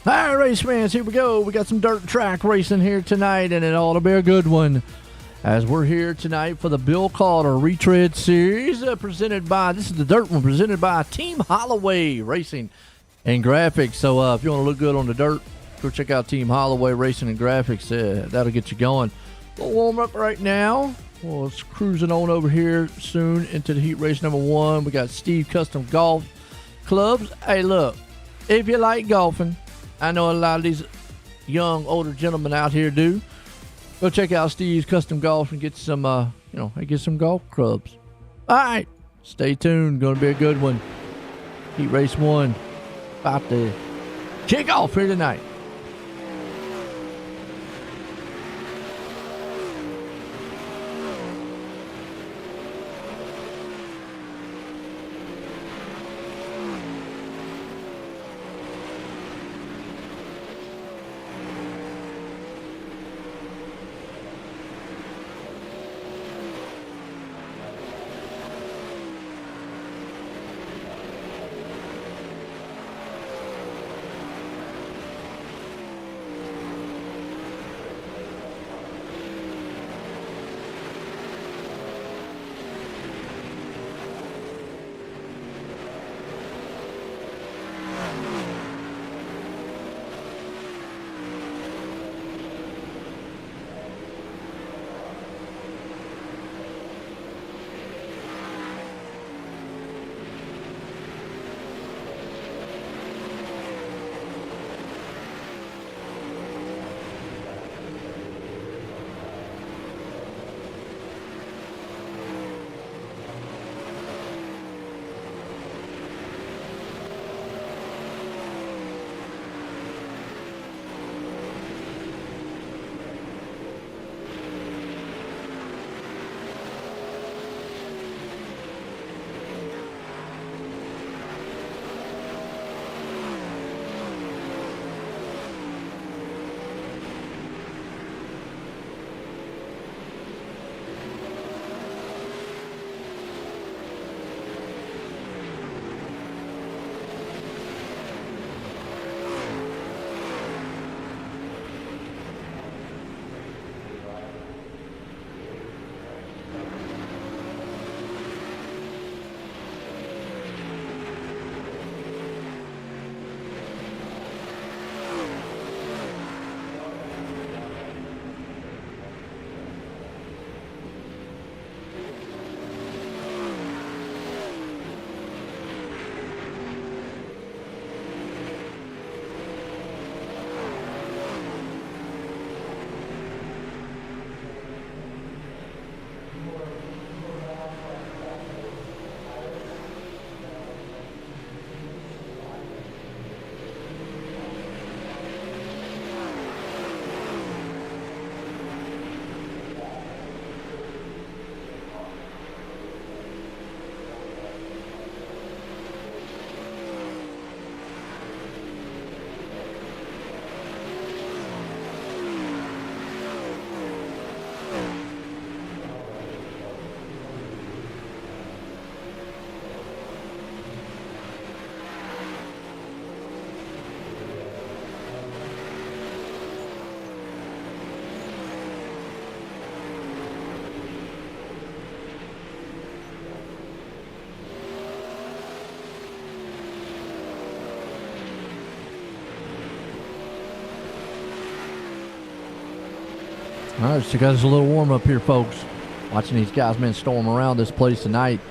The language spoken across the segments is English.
All right, race fans, here we go. We got some dirt track racing here tonight, and it ought to be a good one. As we're here tonight for the Bill Calder Retreads series, presented by, this is the dirt one, presented by Team Holloway Racing and Graphics. So if you want to look good on the dirt, go check out Team Holloway Racing and Graphics. That'll get you going. We'll warm up right now. Well, it's cruising on over here soon into the heat race number 1. We got Steve Custom Golf Clubs. Hey, look, if you like golfing, I know a lot of these young, older gentlemen out here do. Go check out Steve's Custom Golf and get some, get some golf clubs. All right, stay tuned. Going to be a good one. Heat race 1 about to kick off here tonight. All right, so got us a little warm up here, folks. Watching these guys, man, storm around this place tonight.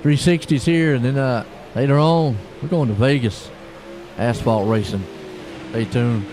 360s here, and then later on, we're going to Vegas. Asphalt racing. Stay tuned.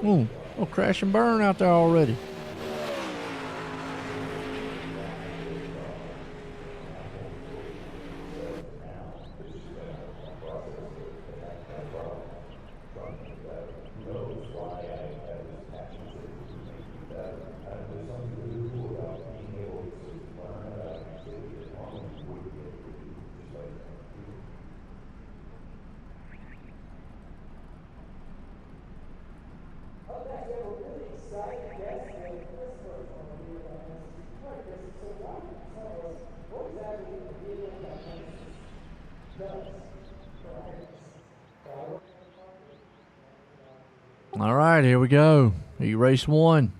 Oh, crash and burn out there already. All right, here we go. Heat race 1.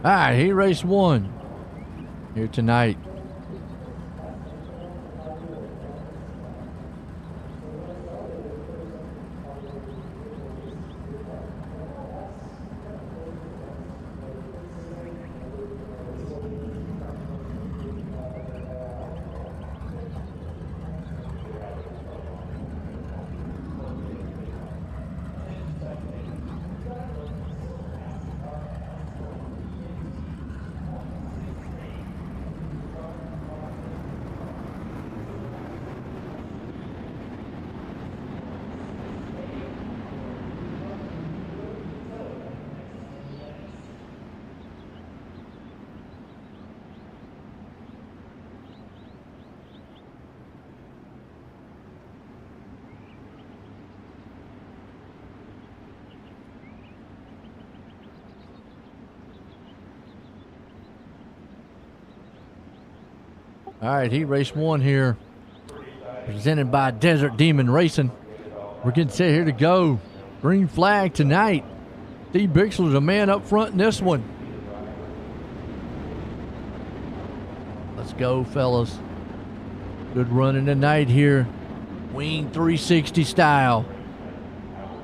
All right, heat race 1 here tonight. All right, heat race 1 here, presented by Desert Demon Racing. We're getting set here to go. Green flag tonight. Steve Bixler's a man up front in this one. Let's go, fellas. Good running tonight here. Wing 360 style.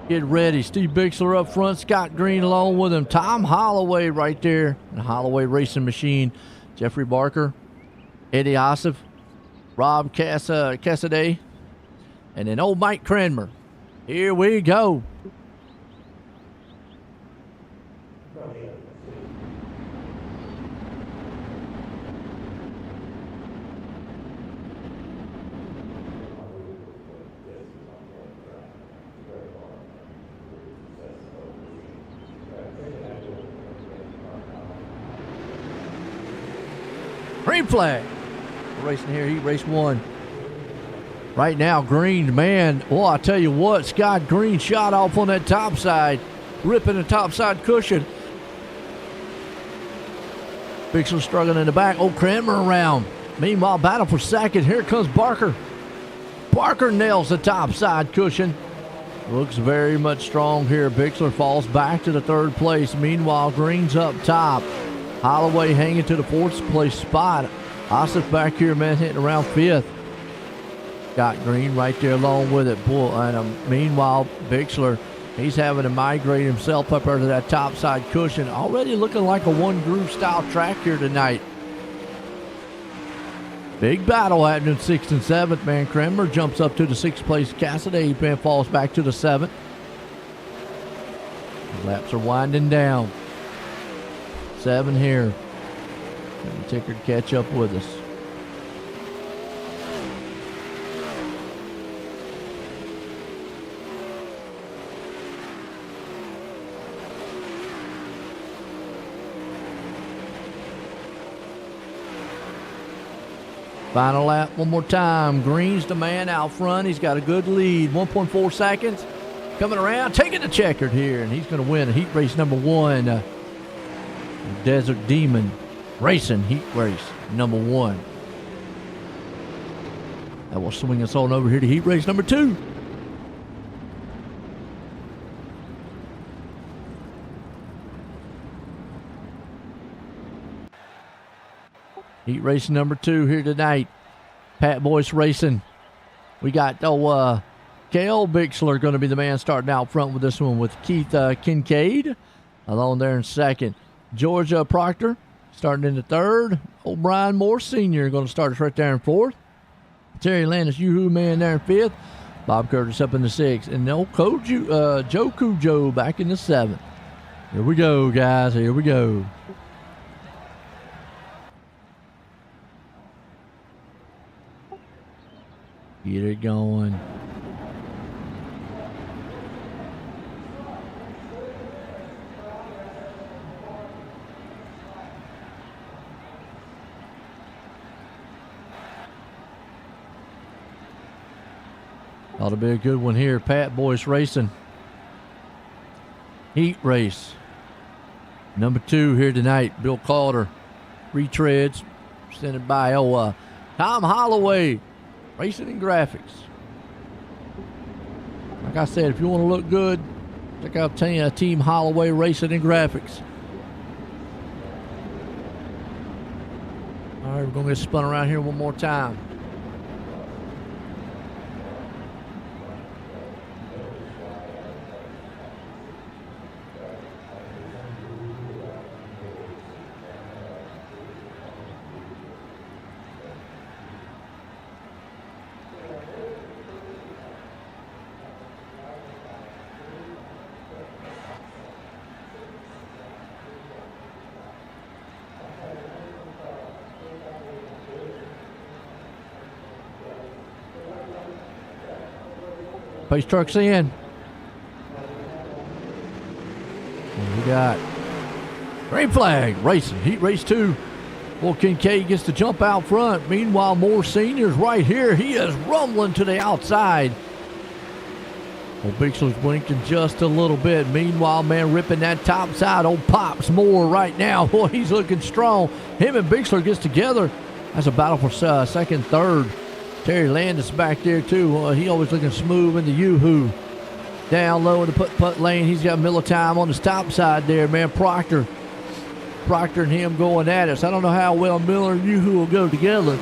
Get ready. Steve Bixler up front. Scott Green along with him. Tom Holloway right there. The Holloway Racing Machine. Jeffrey Barker. Eddie Ossoff, Rob Cassidy, and then old Mike Cranmer. Here we go. Green flag. Racing here, heat race 1. Right now, Green, man, well, I tell you what, Scott Green shot off on that top side, ripping the top side cushion. Bixler struggling in the back. Oh, Cranmer around. Meanwhile, battle for second. Here comes Barker. Barker nails the top side cushion. Looks very much strong here. Bixler falls back to the 3rd place. Meanwhile, Green's up top. Holloway hanging to the 4th place spot. Ossoff back here, man, hitting around 5th. Scott Green right there along with it. Meanwhile, Bixler, he's having to migrate himself up under that top side cushion. Already looking like a one-groove style track here tonight. Big battle happening 6th and 7th, man. Cranmer jumps up to the 6th place. Cassidy, man, falls back to the 7th. Laps are winding down. 7 here. And the ticker to catch up with us. Final lap one more time. Green's the man out front. He's got a good lead. 1.4 seconds. Coming around, taking the checkered here. And he's going to win heat race number 1. Desert Demon Racing heat race number 1. That will swing us on over here to heat race number 2. Heat race number 2 here tonight. Pat Boyce Racing. We got Cale Bixler going to be the man starting out front with this one, with Keith Kincaid along there in 2nd. Georgia Proctor starting in the 3rd. O'Brien Moore Sr. going to start us right there in 4th. Terry Landis, Yoo-Hoo Man there in 5th. Bob Curtis up in the 6th. And Joe Cujo back in the 7th. Here we go, guys. Here we go. Get it going. Ought to be a good one here. Pat Boyce Racing. Heat race. Number 2 here tonight. Bill Calder. Retreads. Presented by Tom Holloway. Racing and Graphics. Like I said, if you want to look good, check out Team Holloway Racing and Graphics. All right, we're going to get spun around here one more time. Pace trucks in. And we got green flag racing. Heat race 2. Well, Kincaid gets to jump out front. Meanwhile, Moore Sr.'s right here. He is rumbling to the outside. Well, Bixler's blinking just a little bit. Meanwhile, man, ripping that top side. Old Pops Moore right now. Boy, he's looking strong. Him and Bixler gets together. That's a battle for second, third. Terry Landis back there, too. He always looking smooth in the yoo-hoo. Down low in the putt-putt lane. He's got Miller time on his top side there, man. Proctor and him going at it. So I don't know how well Miller and yoo-hoo will go together.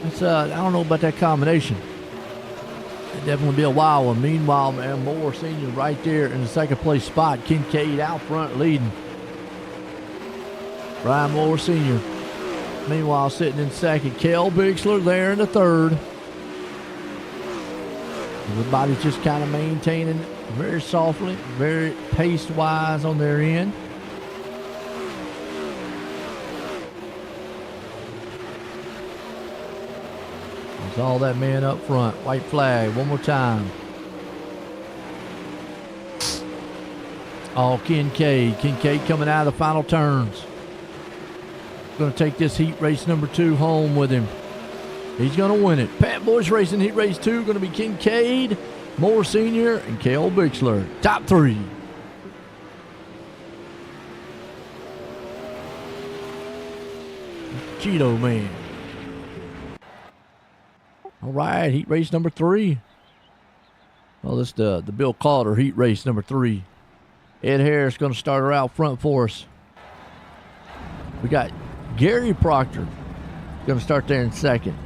That's, I don't know about that combination. It'd definitely be a wild one. Meanwhile, man, Moore Sr. right there in the second place spot. Kincaid out front leading. Brian Moore Sr. Meanwhile, sitting in second, Kel Bixler there in the third. Everybody's just kind of maintaining very softly, very pace-wise on their end. There's all that man up front. White flag, one more time. Oh, Kincaid. Kincaid coming out of the final turns. Going to take this heat race number 2 home with him. He's going to win it. Pat Boyce Racing heat race 2 going to be Kincaid, Moore Sr., and Kel Bixler. Top 3. Cheeto man. All right, heat race number 3. Well, this is the Bill Calder heat race number 3. Ed Harris going to start her out front for us. We got Gary Proctor going to start there in second.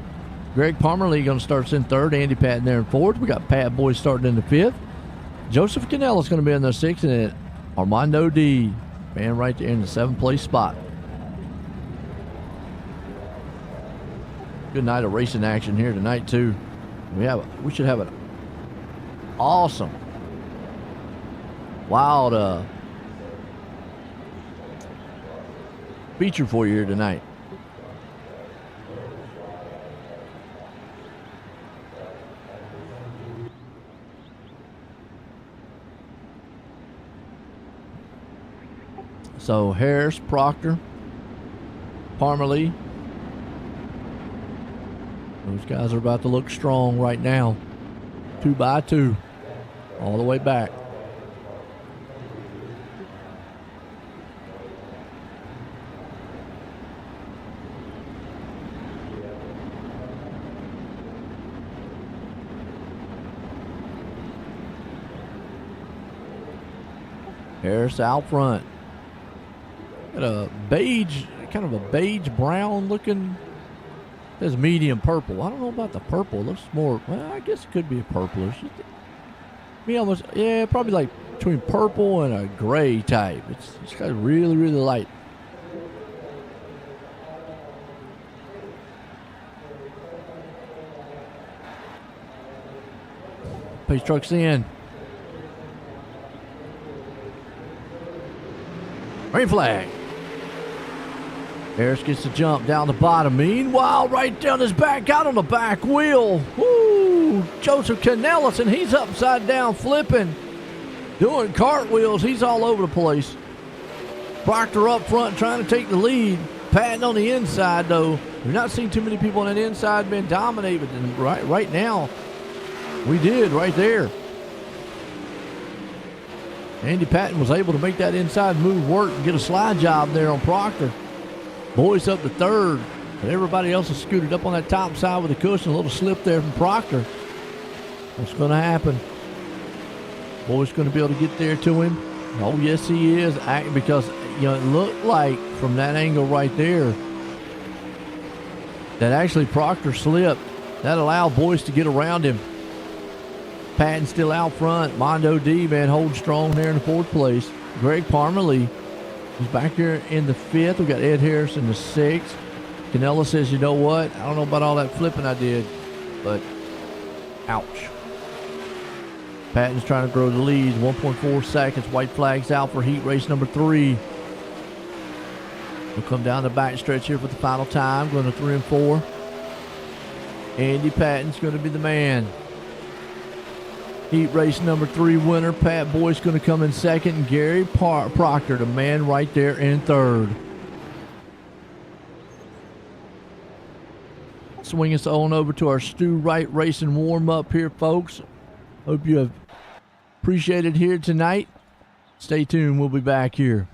Greg Parmerly going to start us in third. Andy Patton there in fourth. We got Pat Boyce starting in the fifth. Joseph Canella's going to be in the sixth. And then Armando D. Man right there in the 7th place spot. Good night of racing action here tonight, too. We should have an awesome, wild feature for you here tonight. So Harris, Proctor, Parmerly. Those guys are about to look strong right now. 2 by 2. All the way back. Harris out front. Got a beige, kind of a beige brown looking. Says medium purple. I don't know about the purple. It looks more, well, I guess it could be a purplish. Me almost, yeah, probably like between purple and a gray type. It's kind of really, really light. Pace trucks in. Green flag. Harris gets the jump down the bottom. Meanwhile, right down his back, out on the back wheel. Woo! Joseph Canellis, and he's upside down flipping, doing cartwheels. He's all over the place. Proctor up front trying to take the lead. Patton on the inside, though. We've not seen too many people on that inside been dominate, but right now, we did right there. Andy Patton was able to make that inside move work and get a slide job there on Proctor. Boyce up to third, but everybody else has scooted up on that top side with a cushion. A little slip there from Proctor. What's going to happen? Boyce going to be able to get there to him. Oh, yes, he is. Because, it looked like from that angle right there that actually Proctor slipped. That allowed Boyce to get around him. Patton still out front. Mondo D, man, holds strong there in the fourth place. Greg Parmalee is back here in the fifth. We got Ed Harris in the sixth. Canella says, you know what? I don't know about all that flipping I did, but ouch. Patton's trying to grow the lead. 1.4 seconds. White flag's out for heat race number 3. We'll come down the back stretch here for the final time. Going to 3 and 4. Andy Patton's going to be the man. Heat race number 3 winner. Pat Boyce going to come in second. And Gary Proctor, the man right there in third. Swing us on over to our Stu Wright Racing warm-up here, folks. Hope you have appreciated here tonight. Stay tuned. We'll be back here.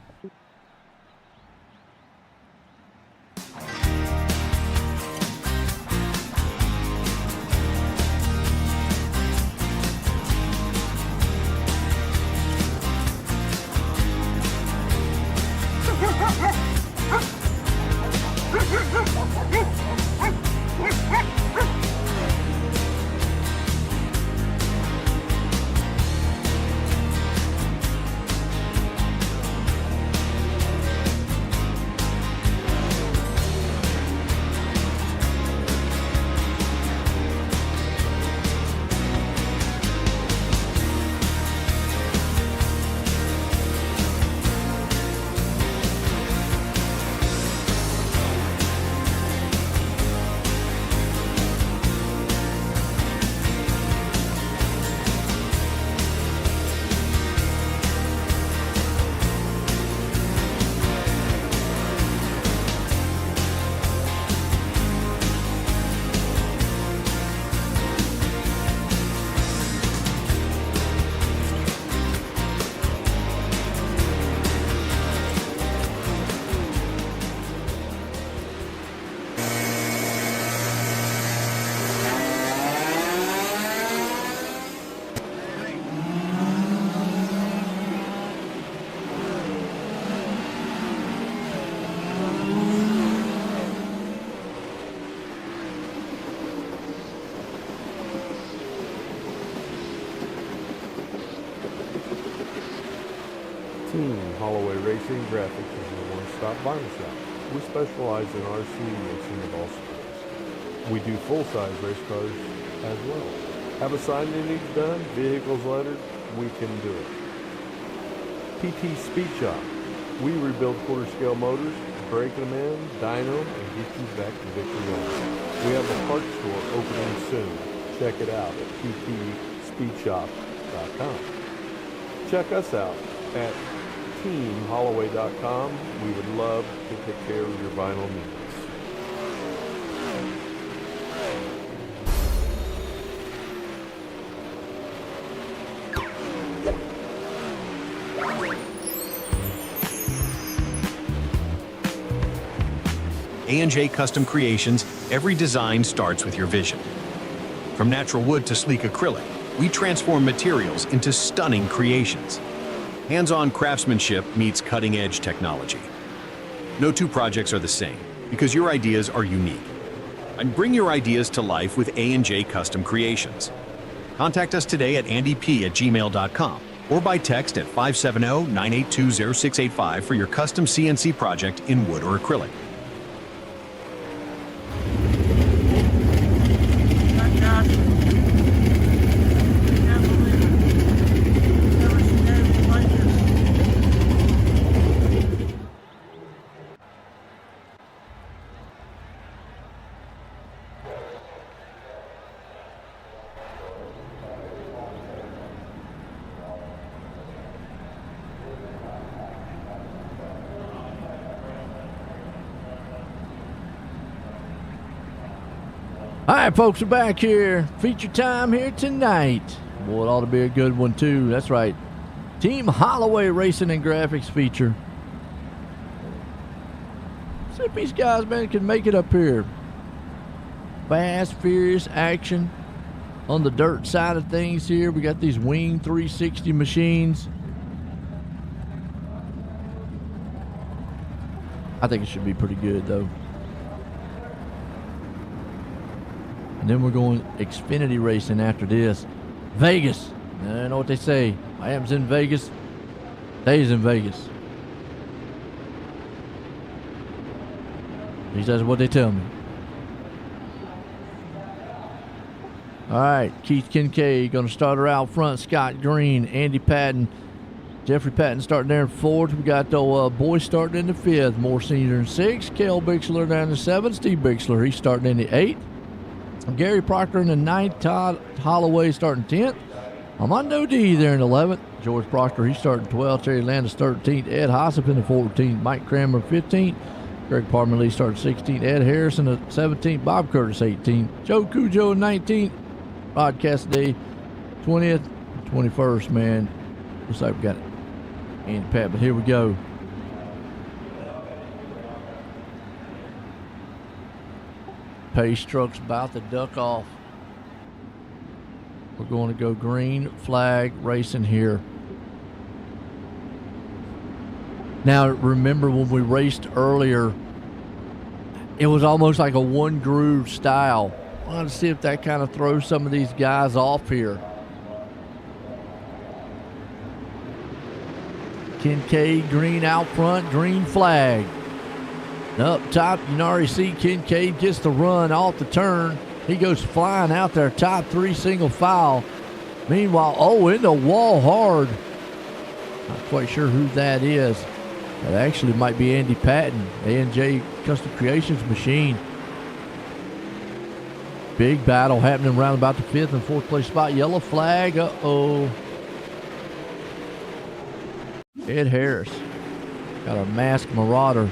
Holloway Racing Graphics is your one-stop vinyl shop. We specialize in RC racing of all sports. We do full-size race cars as well. Have a sign you need done, vehicles lettered, we can do it. PT Speed Shop. We rebuild quarter-scale motors, break them in, dyno, and get you back to victory lane. We have a parts store opening soon. Check it out at ptspeedshop.com. Check us out at teamholloway.com. We would love to take care of your vinyl needs. A&J Custom Creations, every design starts with your vision. From natural wood to sleek acrylic, we transform materials into stunning creations. Hands-on craftsmanship meets cutting-edge technology. No two projects are the same, because your ideas are unique. And bring your ideas to life with A&J Custom Creations. Contact us today at andyp@gmail.com or by text at 570-982-0685 for your custom CNC project in wood or acrylic. All right, folks, we're back here. Feature time here tonight. Boy, it ought to be a good one, too. That's right. Team Holloway Racing and Graphics feature. See if these guys, man, can make it up here. Fast, furious action on the dirt side of things here. We got these Wing 360 machines. I think it should be pretty good, though. And then we're going Xfinity racing after this. Vegas. I know what they say. I am's in Vegas. Stays in Vegas. At least that's what they tell me. All right, Keith Kincaid going to start her out front. Scott Green, Andy Patton, Jeffrey Patton starting there in fourth. We got the boys starting in the fifth. Moore Sr. in sixth. Cale Bixler down in seventh. Steve Bixler, he's starting in the eighth. Gary Proctor in the ninth. Todd Holloway starting 10th. Armando D there in 11th. George Proctor, he's starting 12th. Terry Landis 13th. Ed Hossip in the 14th. Mike Kramer 15th. Greg Parmalee starting 16th. Ed Harrison the 17th. Bob Curtis 18th. Joe Cujo 19th. Rod Cassidy 20th. 21st, man. Looks like we got Andy Pat, but here we go. Pace truck's about to duck off. We're going to go green flag racing here. Now, remember when we raced earlier, it was almost like a one groove style. I want to see if that kind of throws some of these guys off here. Kincaid, green out front, green flag. Up top, you can already see Kincaid gets the run off the turn. He goes flying out there, top three single file. Meanwhile, in the wall hard. Not quite sure who that is. That actually might be Andy Patton, A&J Custom Creations machine. Big battle happening around about the fifth and fourth place spot. Yellow flag, Ed Harris got our masked marauder.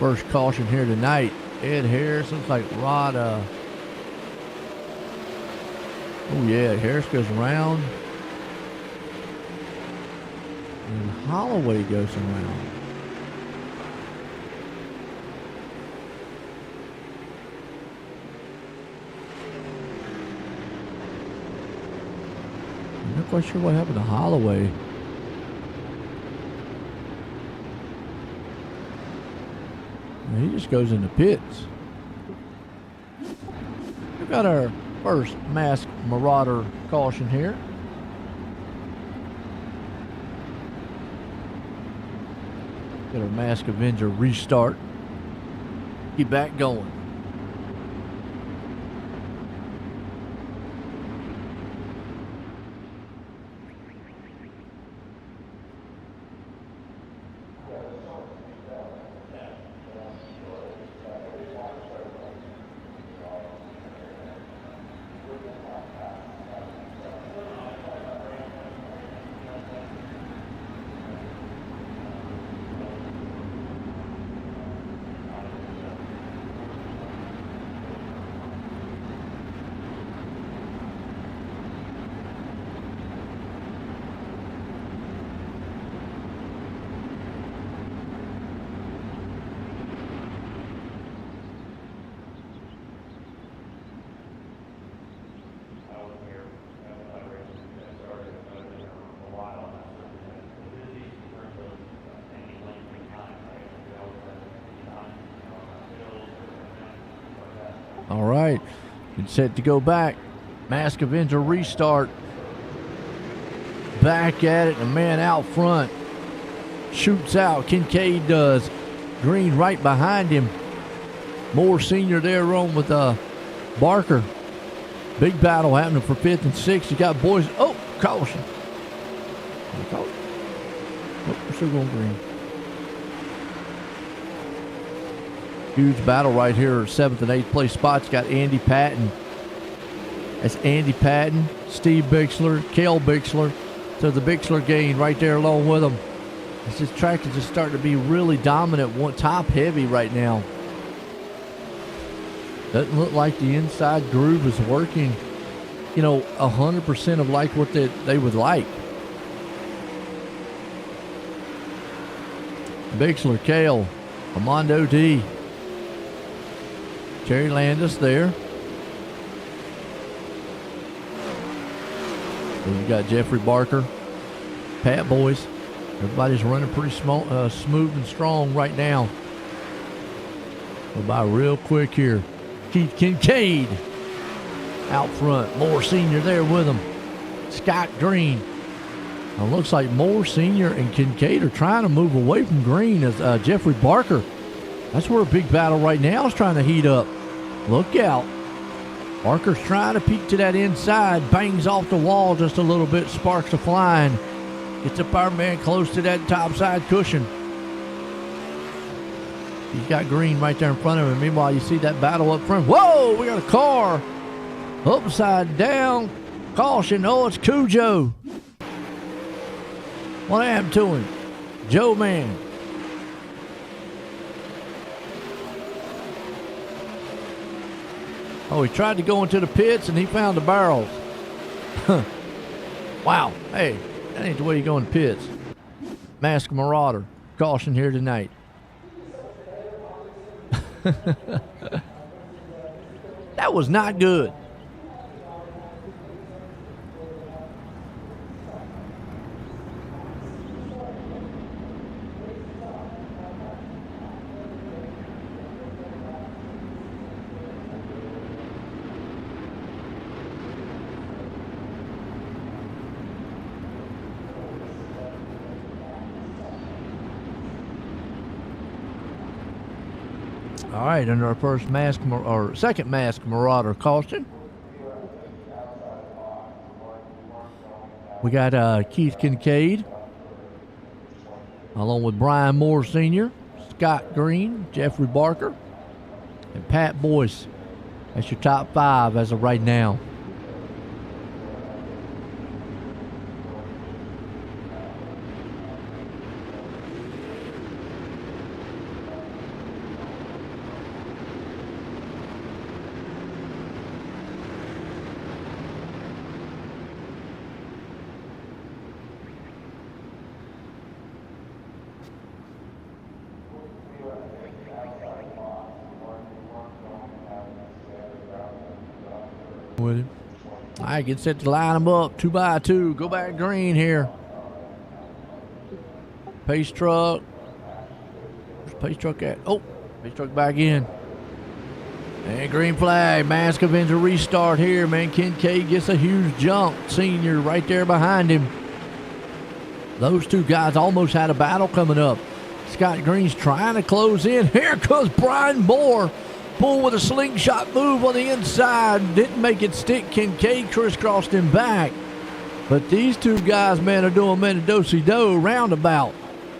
First caution here tonight. Ed Harris looks like Rod. Oh yeah, Harris goes around. And Holloway goes around. I'm not quite sure what happened to Holloway. He just goes in the pits. We've got our first masked marauder caution here. Get our Mask Avenger restart. Get back going. All right, it's set to go back. Mask Avenger restart. Back at it, a man out front. Shoots out, Kincaid does. Green right behind him. Moore Sr. there on with Barker. Big battle happening for fifth and sixth. You got boys, caution. Nope, we're still going green. Huge battle right here, seventh and eighth place spots. Got Andy Patton. That's Andy Patton, Steve Bixler, Cale Bixler. So the Bixler gang right there along with them. This track is just starting to be really dominant, top heavy right now. Doesn't look like the inside groove is working, 100% of like what they would like. Bixler, Kale, Armando D, Terry Landis there. Then you got Jeffrey Barker, Pat Boyce. Everybody's running pretty smooth and strong right now. Go by real quick here. Keith Kincaid out front. Moore Sr. there with him. Scott Green. Now looks like Moore Sr. and Kincaid are trying to move away from Green as Jeffrey Barker. That's where a big battle right now is trying to heat up. Look out. Barker's trying to peek to that inside. Bangs off the wall just a little bit. Sparks are flying. Gets the power man close to that top side cushion. He's got Green right there in front of him. Meanwhile, you see that battle up front. Whoa, we got a car. Upside down. Caution. Oh, it's Cujo. What happened to him? Joe Man. Oh, he tried to go into the pits and he found the barrels. Wow. Hey, that ain't the way you go in the pits. Masked Marauder. Caution here tonight. That was not good. All right, under our second Masked Marauder caution, we got Keith Kincaid, along with Brian Moore Sr., Scott Green, Jeffrey Barker, and Pat Boyce. That's your top 5 as of right now. With him. All right, get set to line them up 2 by 2. Go back green here. Pace truck. Where's pace truck at? Oh, pace truck back in. And green flag. Mask Avenger restart here, man. Kincaid gets a huge jump. Senior right there behind him. Those two guys almost had a battle coming up. Scott Green's trying to close in. Here comes Brian Moore. Pull with a slingshot move on the inside. Didn't make it stick. Kincaid crisscrossed him back. But these two guys, man, are doing do-si-do roundabout.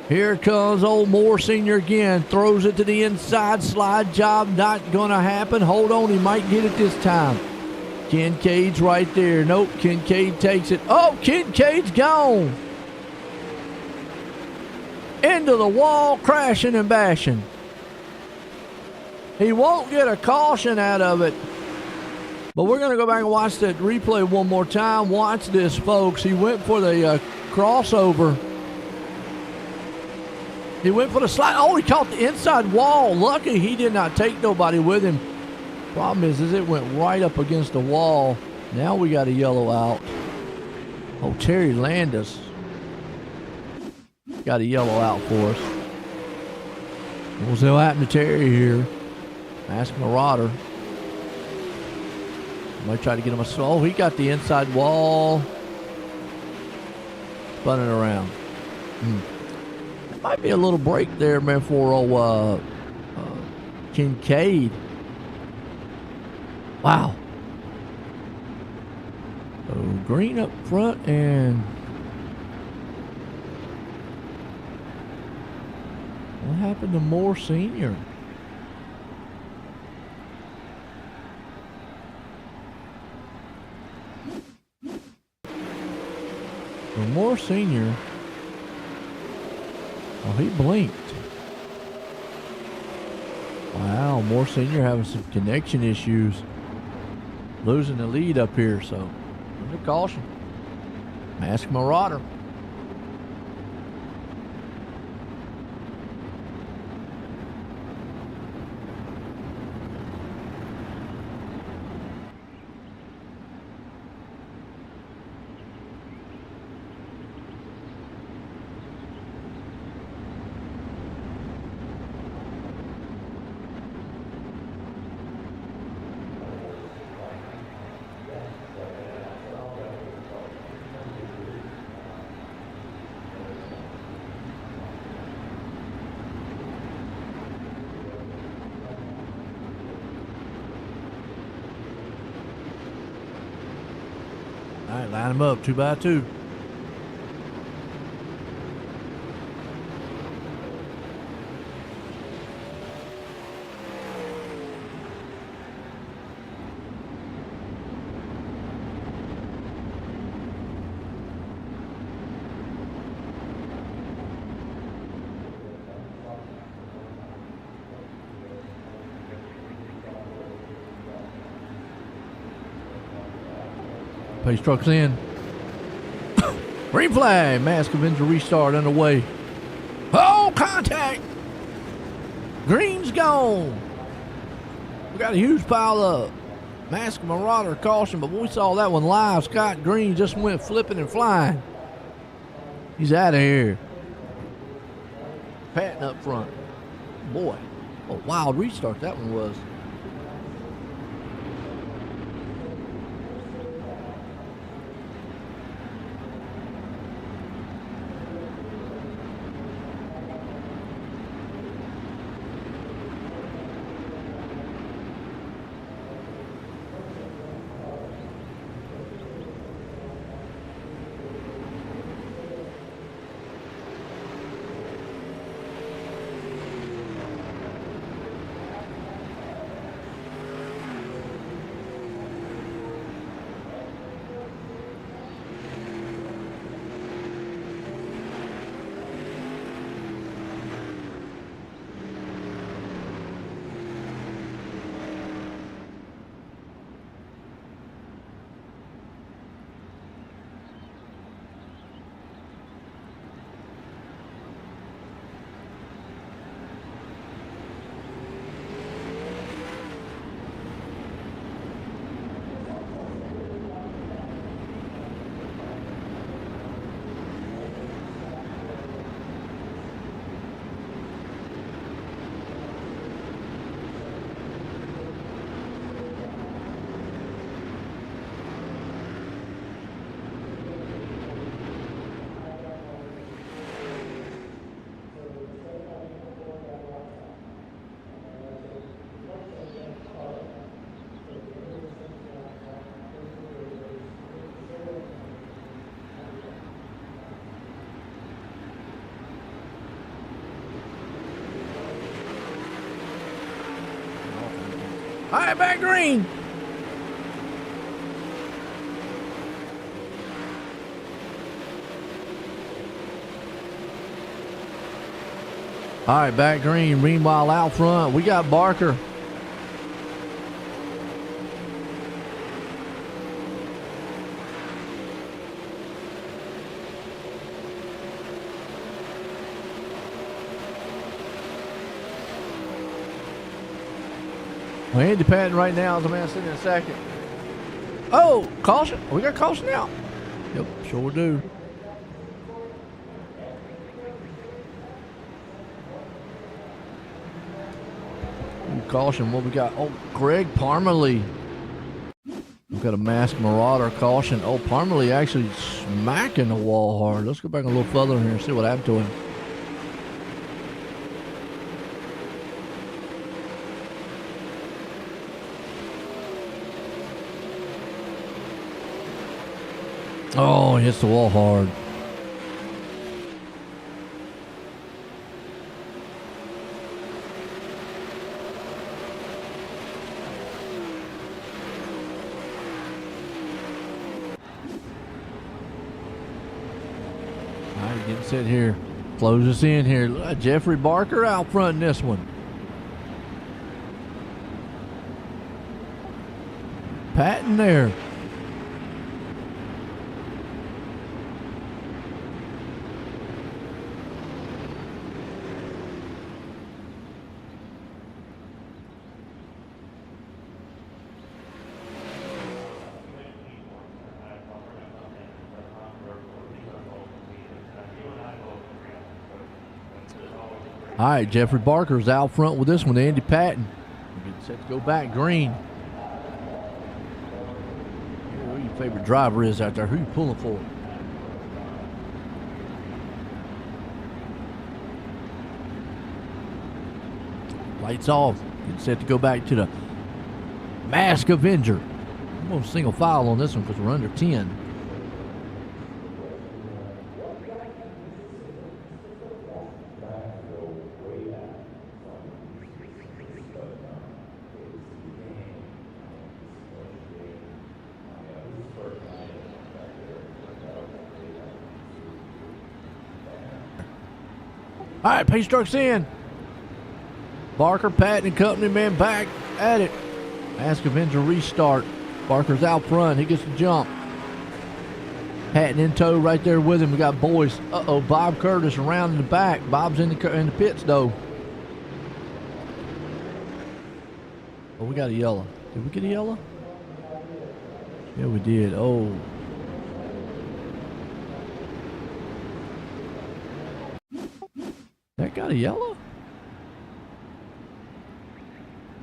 Here comes old Moore Sr. again. Throws it to the inside. Slide job not going to happen. Hold on, he might get it this time. Kincaid's right there. Nope, Kincaid takes it. Oh, Kincaid's gone. Into the wall, crashing and bashing. He won't get a caution out of it. But we're going to go back and watch that replay one more time. Watch this, folks. He went for the crossover. He went for the slide. Oh, he caught the inside wall. Lucky he did not take nobody with him. Problem is it went right up against the wall. Now we got a yellow out. Oh, Terry Landis got a yellow out for us. What's happening to Terry here? Masked Marauder. Might try to get him a slow. He got the inside wall. Spinning around. Might be a little break there, man, for old Kincaid. Wow. So Green up front and what happened to Moore Sr.? Well, Moore Sr., well, he blinked. Well, Wow, Moore Senior having some connection issues. Losing the lead up here, so under caution. Mask Marauder. All right, line them up 2 by 2. Pace trucks in. Green flag. Mask Avenger restart underway. Oh, contact. Green's gone. We got a huge pile up. Mask Marauder caution, but when we saw that one live, Scott Green just went flipping and flying. He's out of here. Patton up front. Boy, a wild restart that one was. All right, back green. All right, back green. Meanwhile, out front, we got Barker. Well, Andy Patton right now is the man sitting in second. Oh, caution. We got caution out. Yep, sure do. Caution, what we got? Oh, Greg Parmalee. We've got a Mask Marauder caution. Oh, Parmalee actually smacking the wall hard. Let's go back a little further in here and see what happened to him. Oh, he hits the wall hard. All right, getting set here. Close us in here. Jeffrey Barker out front in this one. Patton there. All right, Jeffrey Barker's out front with this one. Andy Patton gets set to go back green. Who your favorite driver is out there? Who you pulling for? Lights off. Gets set to go back to the Mask Avenger. I'm going to single file on this one because we're under 10. All right, pace truck's in. Barker, Patton, and company man back at it. Mask Avenger restart. Barker's out front. He gets the jump. Patton in tow right there with him. We got boys. Uh-oh, Bob Curtis around in the back. Bob's in the pits, though. Oh, we got a yellow. Did we get a yellow? Yeah, we did. Oh. That got a yellow?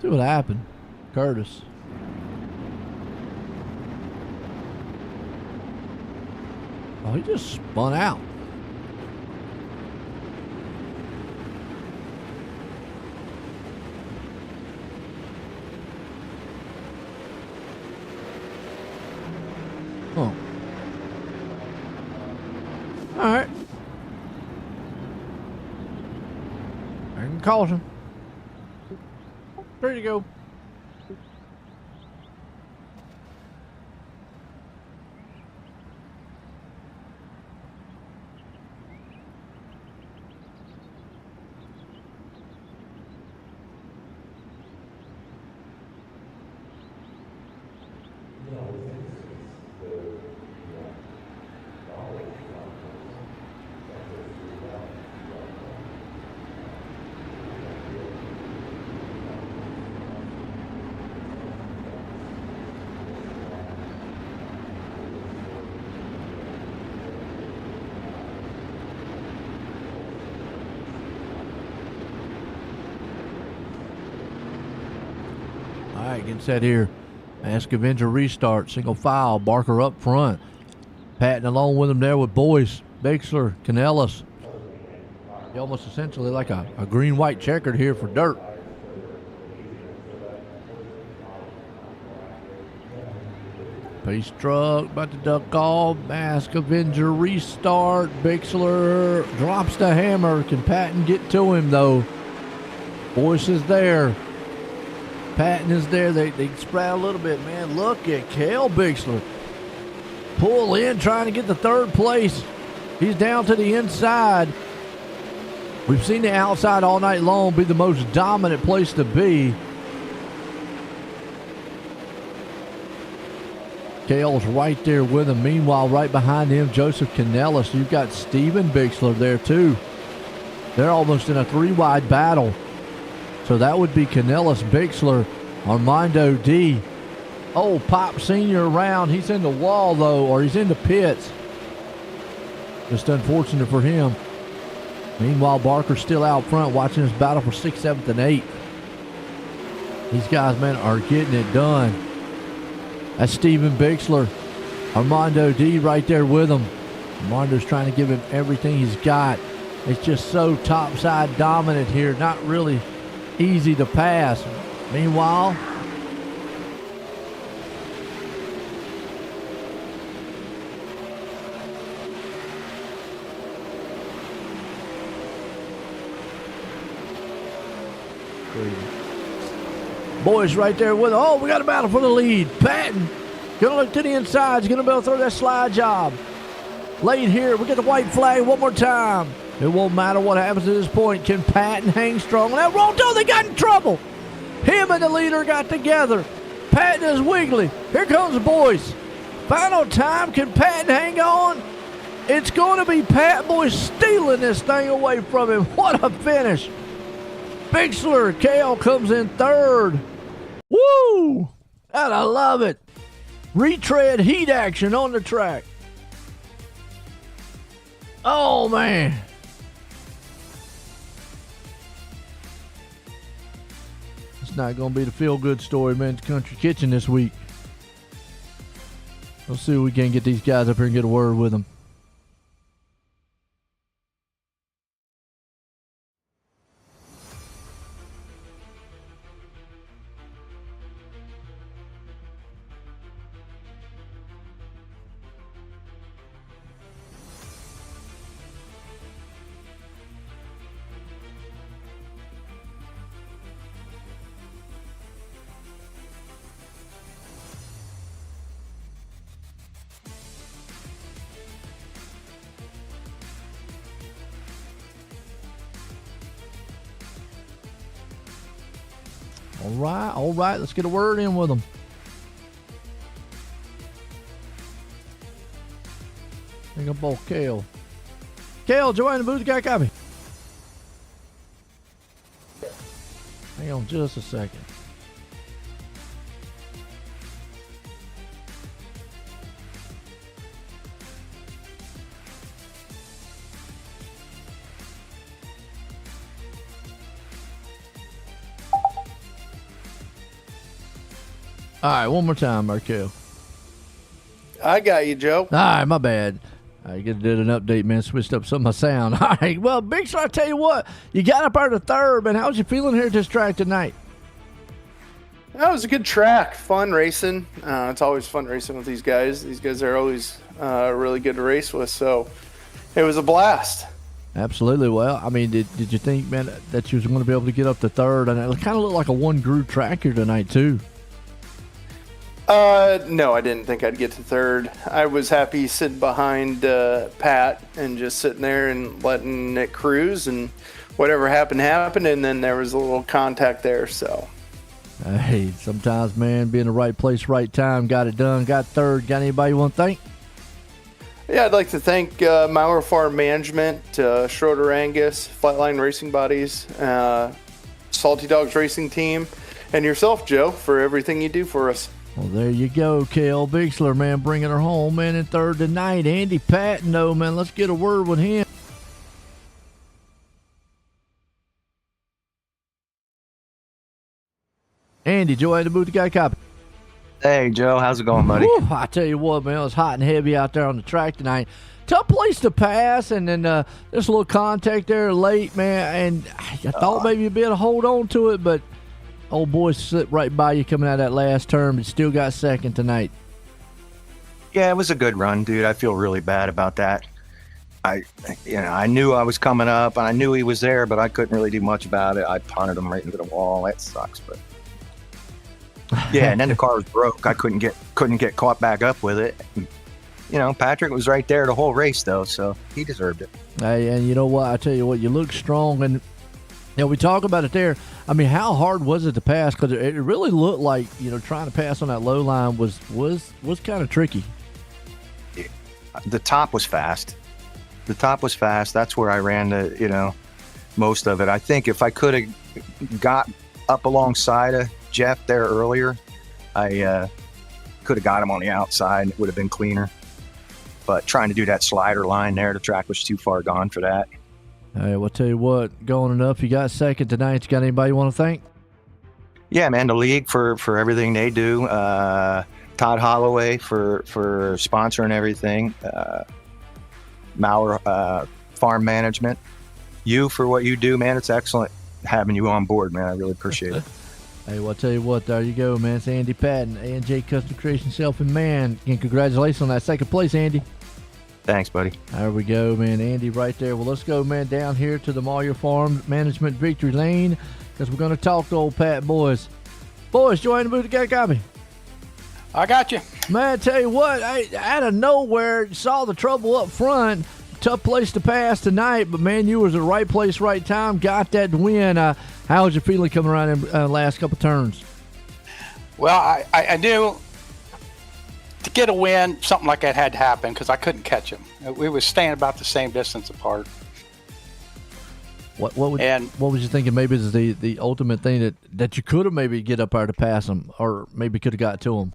See what happened. Curtis. Oh, he just spun out. Oh. All right. And caution. Ready to go. All right, getting set here. Mask Avenger restart. Single file. Barker up front. Patton along with him there with Boyce, Bixler, Canellis. Almost essentially like a green-white checkered here for dirt. Pace truck about to duck off. Mask Avenger restart. Bixler drops the hammer. Can Patton get to him though? Boyce is there. Patton is there. They spread a little bit, man. Look at Cal Bixler. Pull in, trying to get the third place. He's down to the inside. We've seen the outside all night long be the most dominant place to be. Cale's right there with him. Meanwhile, right behind him, Joseph Canellis. You've got Steven Bixler there, too. They're almost in a three-wide battle. So that would be Canellis, Bixler, Armando D. Oh, Pop Sr. around. He's in the wall, though, or he's in the pits. Just unfortunate for him. Meanwhile, Barker's still out front watching this battle for 6th, 7th, and 8th. These guys, man, are getting it done. That's Steven Bixler. Armando D right there with him. Armando's trying to give him everything he's got. It's just so topside dominant here. Not really easy to pass. Meanwhile, Boyce right there with him. Oh, we got a battle for the lead. Patton gonna look to the inside. He's gonna be able to throw that slide job. Late here. We get the white flag one more time. It won't matter what happens at this point. Can Patton hang strong? Now, Rondo, they got in trouble. Him and the leader got together. Patton is wiggly. Here comes the boys. Final time. Can Patton hang on? It's going to be Pat Boy stealing this thing away from him. What a finish. Bixler, Kale comes in third. Woo! And I love it. Retread heat action on the track. Oh, man. It's not going to be the feel-good story, man. It's Country Kitchen this week. Let's see if we can get these guys up here and get a word with them. All right, let's get a word in with them. Hang up on Kale. Kale, join the booth, got copy. Hang on just a second. All right, one more time, Markel. I got you, Joe. All right, my bad. I did an update, man. Switched up some of my sound. All right, well, Big Star, I tell you what, you got up out of third, man. How's you feeling here at this track tonight? That was a good track. Fun racing. It's always fun racing with these guys. These guys are always really good to race with, so it was a blast. Absolutely. Well, I mean, did you think, man, that you was going to be able to get up to third? And it kind of looked like a one-groove track here tonight, too. No, I didn't think I'd get to third. I was happy sitting behind Pat and just sitting there and letting it cruise, and whatever happened, and then there was a little contact there, so. Hey, sometimes, man, be in the right place, right time, got it done, got third. Got anybody you want to thank? Yeah, I'd like to thank Mauer Farm Management, Schroeder Angus, Flatline Racing Bodies, Salty Dogs Racing Team, and yourself, Joe, for everything you do for us. Well, there you go, Kale Bixler, man, bringing her home, man, in third tonight. Andy Patton, though, man, let's get a word with him. Andy, Joe at the booth, got a copy. Hey, Joe, how's it going, buddy? Whew, I tell you what, man, it was hot and heavy out there on the track tonight. Tough place to pass, and then there's a little contact there late, man, and I thought maybe you'd be able to hold on to it, but old boy slipped right by you coming out of that last turn, but still got second tonight. Yeah, it was a good run, dude. I feel really bad about that. I knew I was coming up, and I knew he was there, but I couldn't really do much about it. I punted him right into the wall. That sucks, but yeah. And then the car was broke. I couldn't get caught back up with it. And, Patrick was right there the whole race, though, so he deserved it. Hey, and you know what? I tell you what, you look strong, and we talk about it there. I mean, how hard was it to pass? Because it really looked like, trying to pass on that low line was kind of tricky. Yeah. The top was fast. That's where I ran most of it. I think if I could have got up alongside of Jeff there earlier, I could have got him on the outside. It would have been cleaner. But trying to do that slider line there, the track was too far gone for that. Hey, well, tell you what, going enough. You got second tonight. You got anybody you want to thank? Yeah, man, the league for everything they do. Todd Holloway for sponsoring everything. Mauer Farm Management. You for what you do, man. It's excellent having you on board, man. I really appreciate it. Hey, well, I'll tell you what, there you go, man. It's Andy Patton, A&J Custom Creation Self and Man. And congratulations on that second place, Andy. Thanks, buddy. There we go, man. Andy right there. Well, let's go, man, down here to the Mauer Farm Management Victory Lane because we're going to talk to old Pat boys. Boys, join the booth. Got a copy. I got you. Man, I tell you what, out of nowhere, saw the trouble up front. Tough place to pass tonight, but, man, you was the right place, right time. Got that win. How was your feeling coming around in the last couple turns? Well, I knew to get a win, something like that had to happen because I couldn't catch him. We was staying about the same distance apart. What was you thinking? Maybe is the ultimate thing that you could have maybe get up there to pass him, or maybe could have got to him.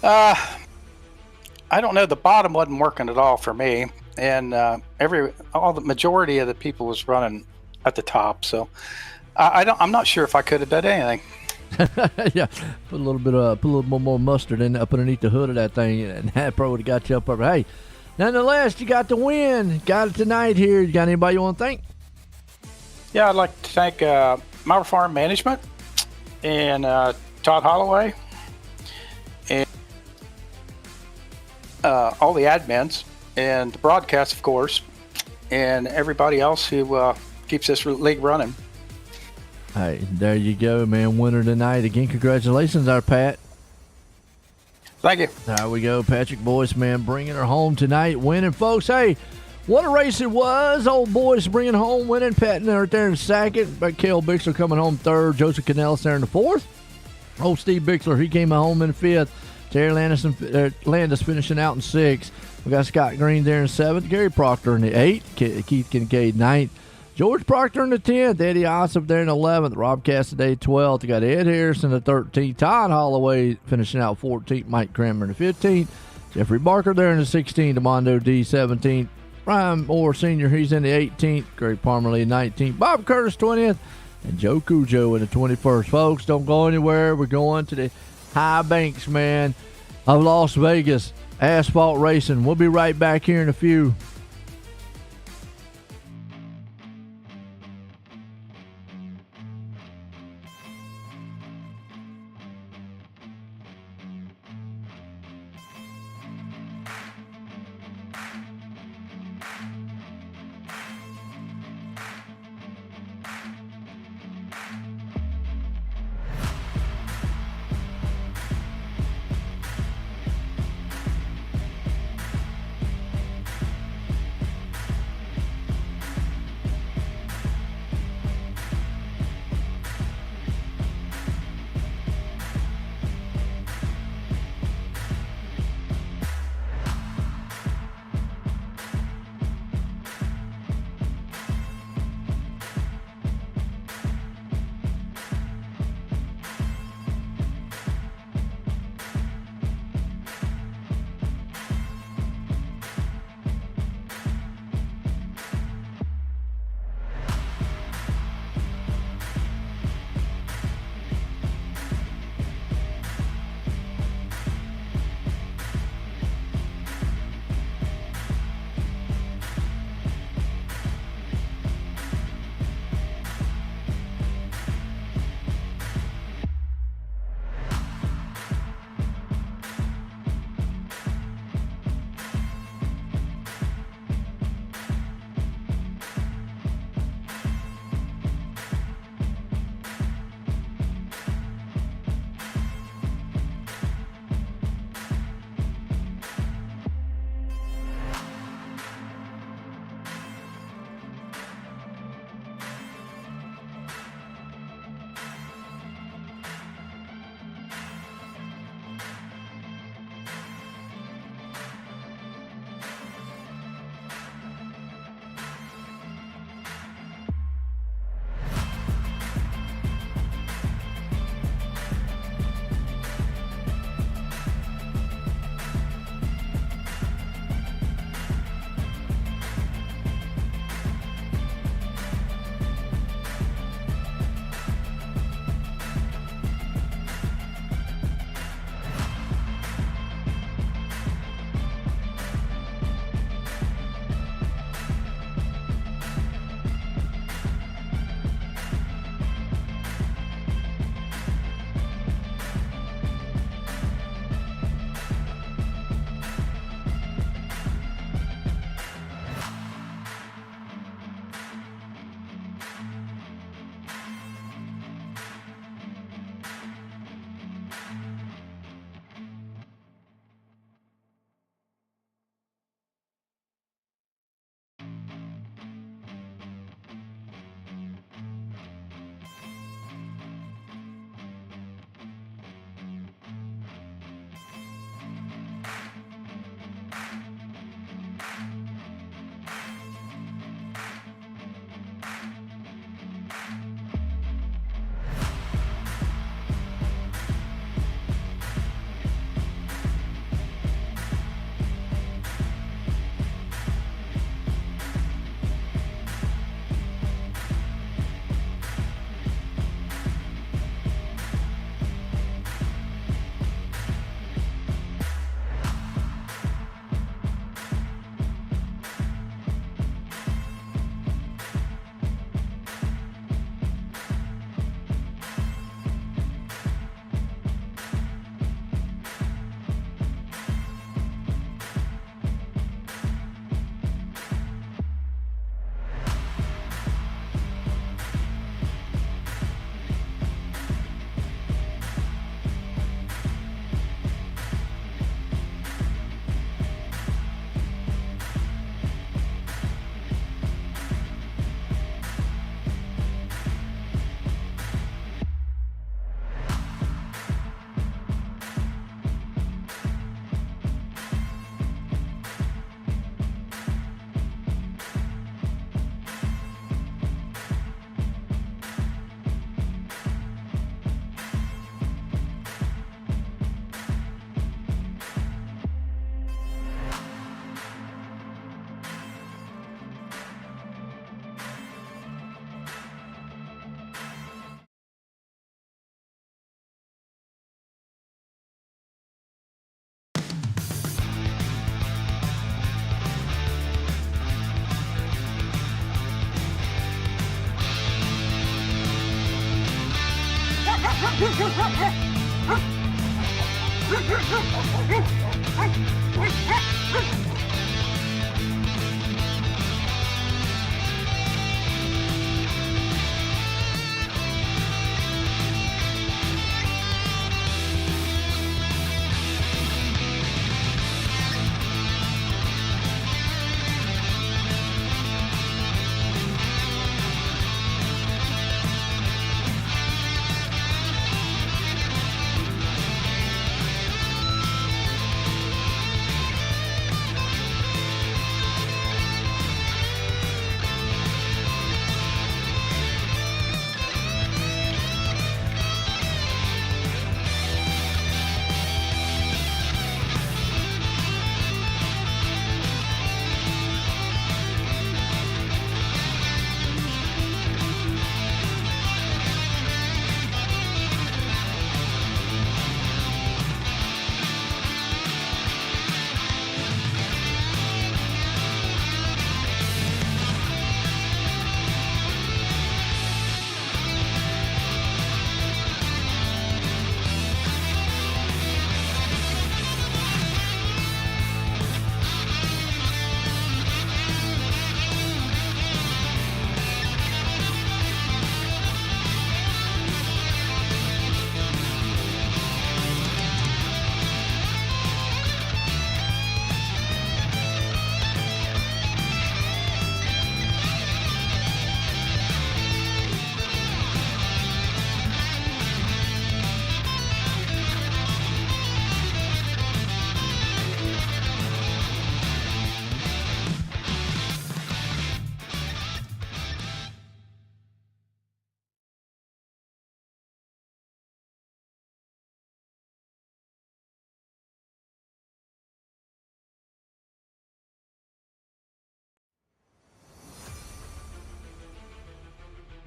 I don't know. The bottom wasn't working at all for me, and the majority of the people was running at the top. So I'm not sure if I could have done anything. Yeah, put a little more mustard in up underneath the hood of that thing, and that probably would have got you up there. But hey, nonetheless, you got the win. Got it tonight here. You got anybody you want to thank? Yeah, I'd like to thank Mauer Farm Management and Todd Holloway and all the admins and the broadcast, of course, and everybody else who keeps this league running. Hey, there you go, man. Winner tonight. Again, congratulations, our Pat. Thank you. There we go. Patrick Boyce, man, bringing her home tonight. Winning, folks. Hey, what a race it was. Old Boyce bringing home winning. Patton right there in second. But Cale Bixler coming home third. Joseph Canellis there in the fourth. Old Steve Bixler, he came home in fifth. Terry Landis finishing out in sixth. We got Scott Green there in seventh. Gary Proctor in the eighth. Keith Kincaid ninth. George Proctor in the 10th, Eddie Ossoff there in the 11th, Rob Cassidy 12th. You got Ed Harrison in the 13th, Todd Holloway finishing out 14th, Mike Kramer in the 15th, Jeffrey Barker there in the 16th, Amondo D 17th, Ryan Moore Sr., he's in the 18th, Greg Parmalee 19th, Bob Curtis 20th, and Joe Cujo in the 21st. Folks, don't go anywhere. We're going to the high banks, man, of Las Vegas, asphalt racing. We'll be right back here in a few.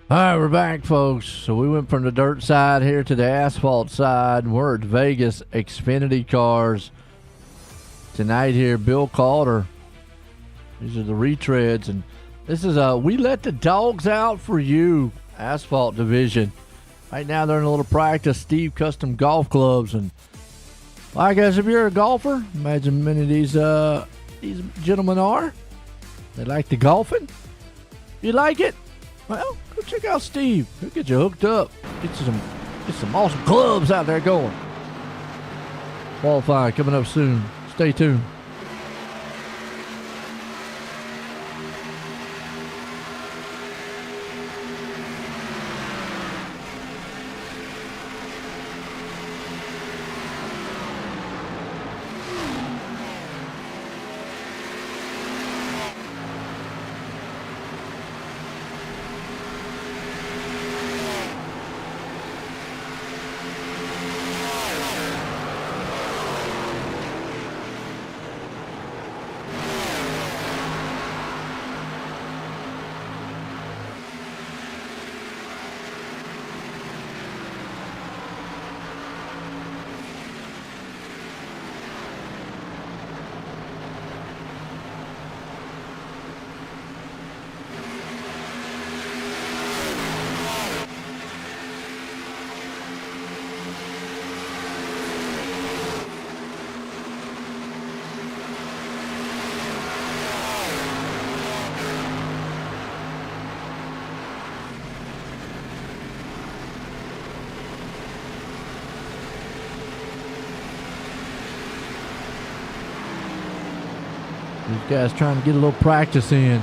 All right, we're back, folks. So we went from the dirt side here to the asphalt side. We're at Vegas Xfinity Cars tonight here. Bill Calder. These are the retreads, and this is we let the dogs out for you asphalt division. Right now they're in a little practice. Steve Custom Golf Clubs, and well, I guess if you're a golfer, imagine many of these gentlemen are. They like the golfing. You like it? Well, go check out Steve. He'll get you hooked up. Get some awesome clubs out there going. Qualifying coming up soon. Stay tuned. These guys trying to get a little practice in.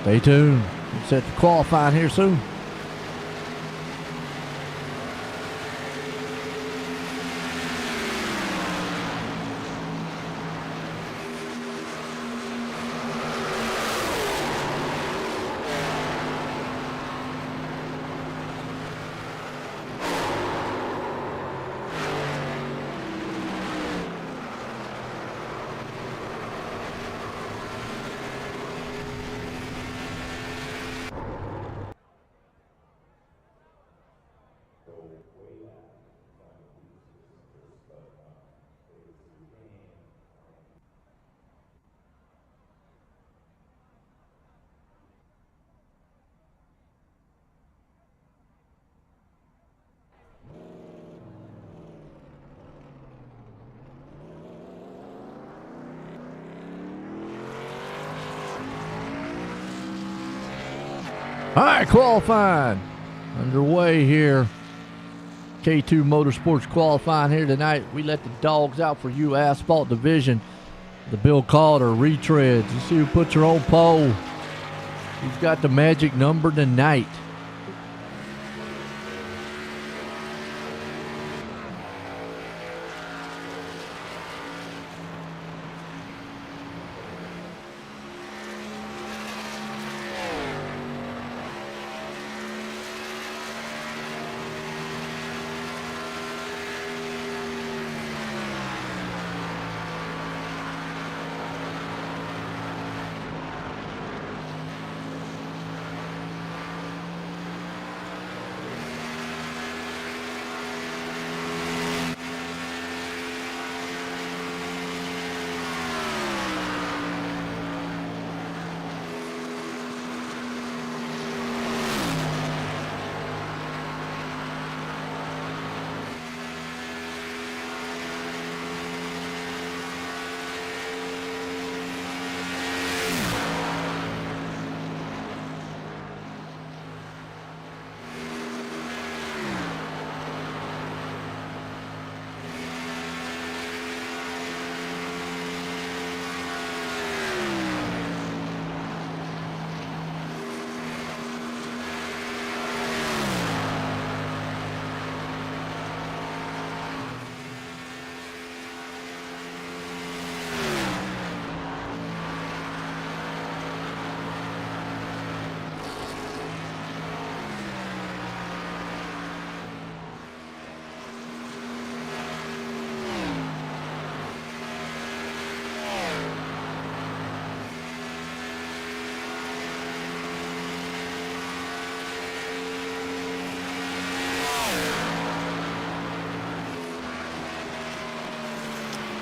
Stay tuned. We're set for qualifying here soon. All right, qualifying underway here. K2 Motorsports qualifying here tonight. We let the dogs out for you, Asphalt Division. The Bill Calder Retreads. You see who puts her on pole. Who's got the magic number tonight?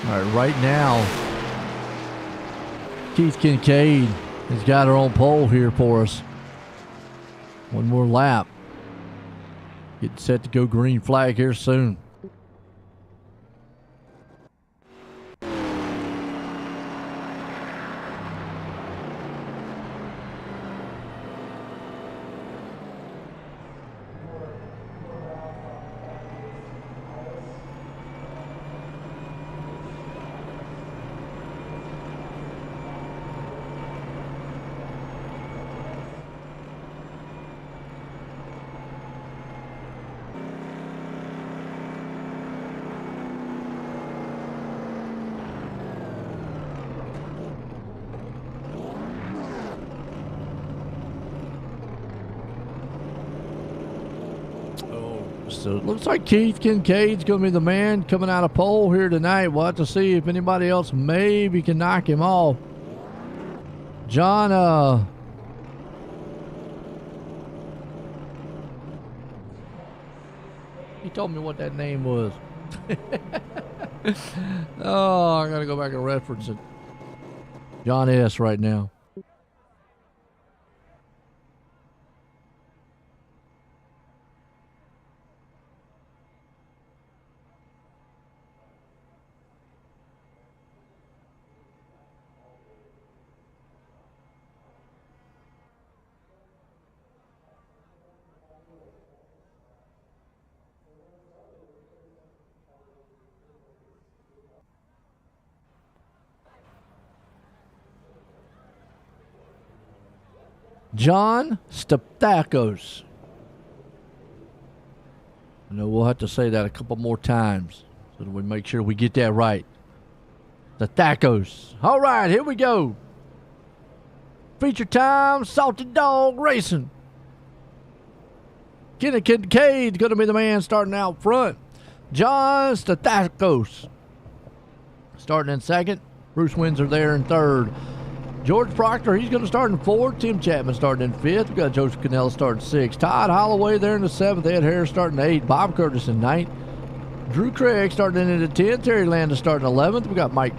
All right, right now, Keith Kincaid has got her on pole here for us. One more lap. Getting set to go green flag here soon. So it looks like Keith Kincaid's going to be the man coming out of pole here tonight. We'll have to see if anybody else maybe can knock him off. John, he told me what that name was. Oh, I got to go back and reference it. John S. right now. John Steptakos. I know we'll have to say that a couple more times so that we make sure we get that right. Steptakos. All right, here we go. Feature time, Salty Dog Racing. Kenny Kincaid's going to be the man starting out front. John Steptakos starting in second. Bruce Windsor there in third. George Proctor, he's going to start in fourth. Tim Chapman starting in fifth. We got Joseph Cannella starting sixth. Todd Holloway there in the seventh. Ed Harris starting eighth. Bob Curtis in ninth. Drew Craig starting in at 10th. Terry Landis starting 11th. We got Mike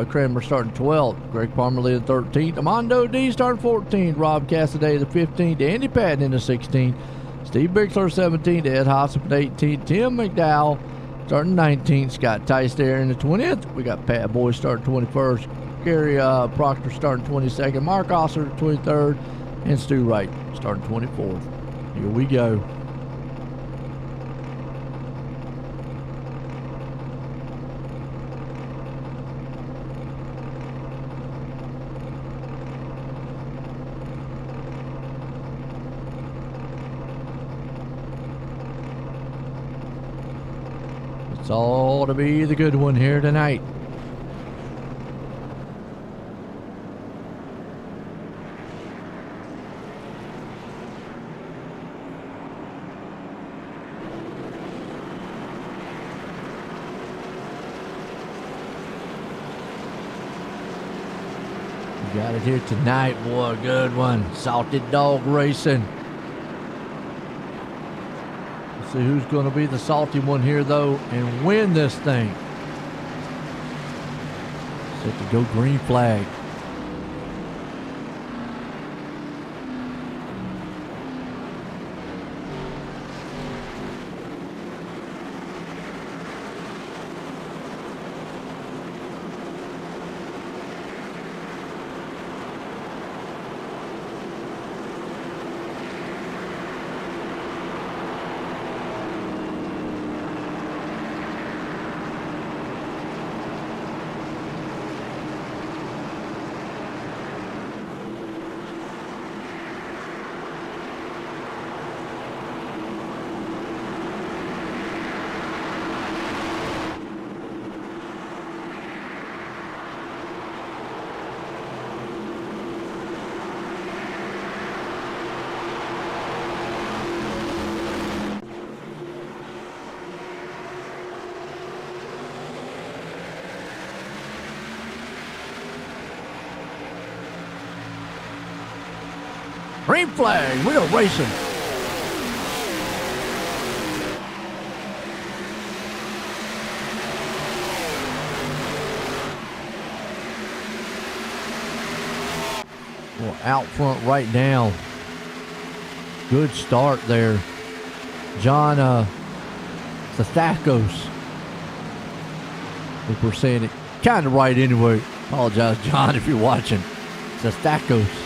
Kramer starting 12th. Greg Parmalee in 13th. Amando D starting 14th. Rob Cassaday the 15th. Andy Patton in the 16th. Steve Bixler 17th. Ed Hossip 18th. Tim McDowell starting 19th. Scott Tice there in the 20th. We got Pat Boyd starting 21st. Gary Proctor starting 22nd. Mark Osler 23rd. and Stu Wright, starting 24th. Here we go. It's all to be the good one here tonight. We got it here tonight, boy. Good one. Salted Dog Racing. See who's going to be the salty one here, though, and win this thing. Set to go green flag. Green flag, we are racing. Well, out front right now. Good start there. John Sastakos. If we're saying it kind of right anyway. Apologize, John, if you're watching. Sastakos.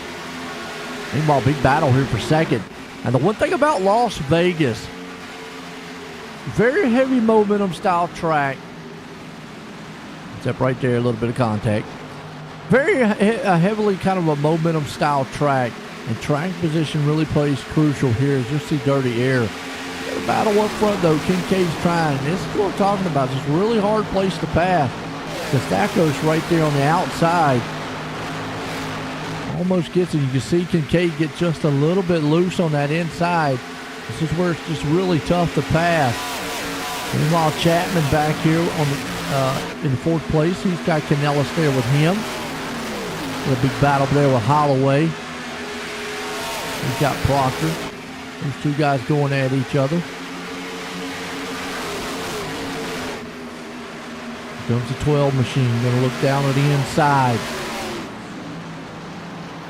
Meanwhile, big battle here for second. And the one thing about Las Vegas, very heavy momentum style track. Except right there, a little bit of contact. Very heavily kind of a momentum style track. And track position really plays crucial here as you see dirty air. Got a battle up front though. Kincaid's trying. This is what we're talking about. Just a really hard place to pass. Sastakos right there on the outside. Almost gets it. You can see Kincaid get just a little bit loose on that inside. This is where it's just really tough to pass. Meanwhile, Chapman back here on the in fourth place. He's got Canellis there with him. A big battle there with Holloway. He's got Proctor. These two guys going at each other. Here comes the 12 machine. Going to look down at the inside.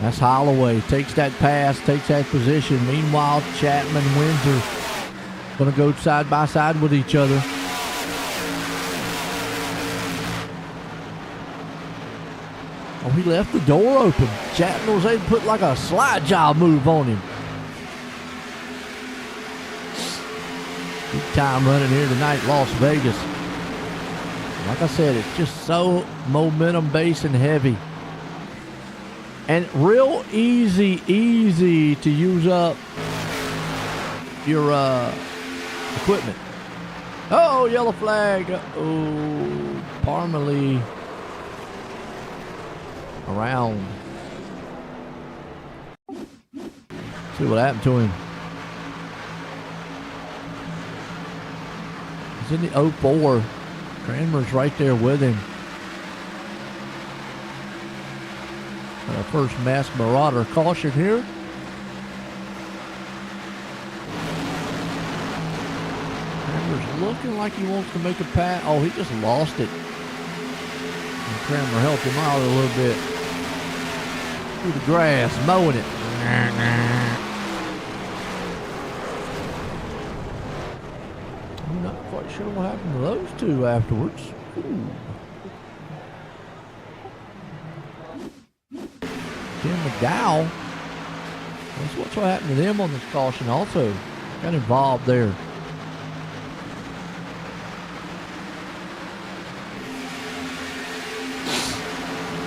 That's Holloway. Takes that pass, takes that position. Meanwhile, Chapman and Windsor going to go side by side with each other. Oh, he left the door open. Chapman was able to put like a slide job move on him. Big time running here tonight, Las Vegas. Like I said, it's just so momentum based and heavy. And real easy to use up your equipment. Oh, yellow flag. Oh, Parmalee around. See what happened to him. He's in the 04. Cranmer's right there with him. Our first masked marauder caution here. Cranmer's looking like he wants to make a pass. Oh, he just lost it. And Cranmer helped him out a little bit. Through the grass, mowing it. I'm not quite sure what happened to those two afterwards. Ooh. Tim McDowell That's what's what happened to them on this caution also. Got involved there.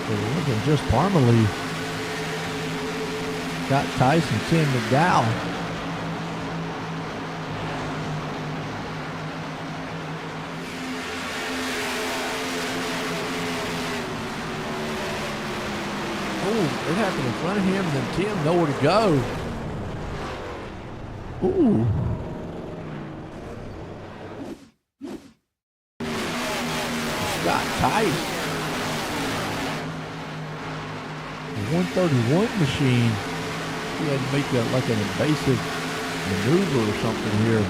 So it wasn't just Parmalee. Got Tyson, Tim McDowell. Oh, it happened in front of him, and then Tim nowhere to go. Ooh. Got tight. The 131 machine. He had to make like an invasive maneuver or something here.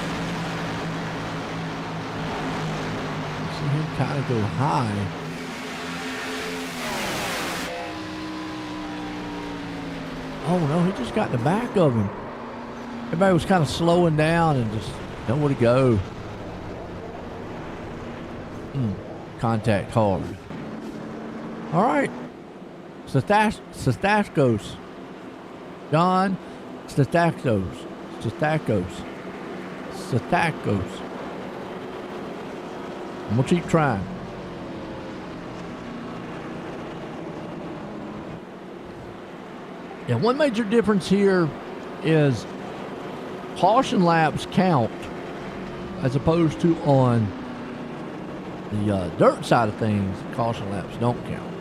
See him kind of go high. Oh no, he just got in the back of him. Everybody was kind of slowing down and just nowhere to go. Contact hard. All right. Stastakos. John Stastakos. I'm going to keep trying. Yeah, one major difference here is caution laps count as opposed to on the dirt side of things, caution laps don't count.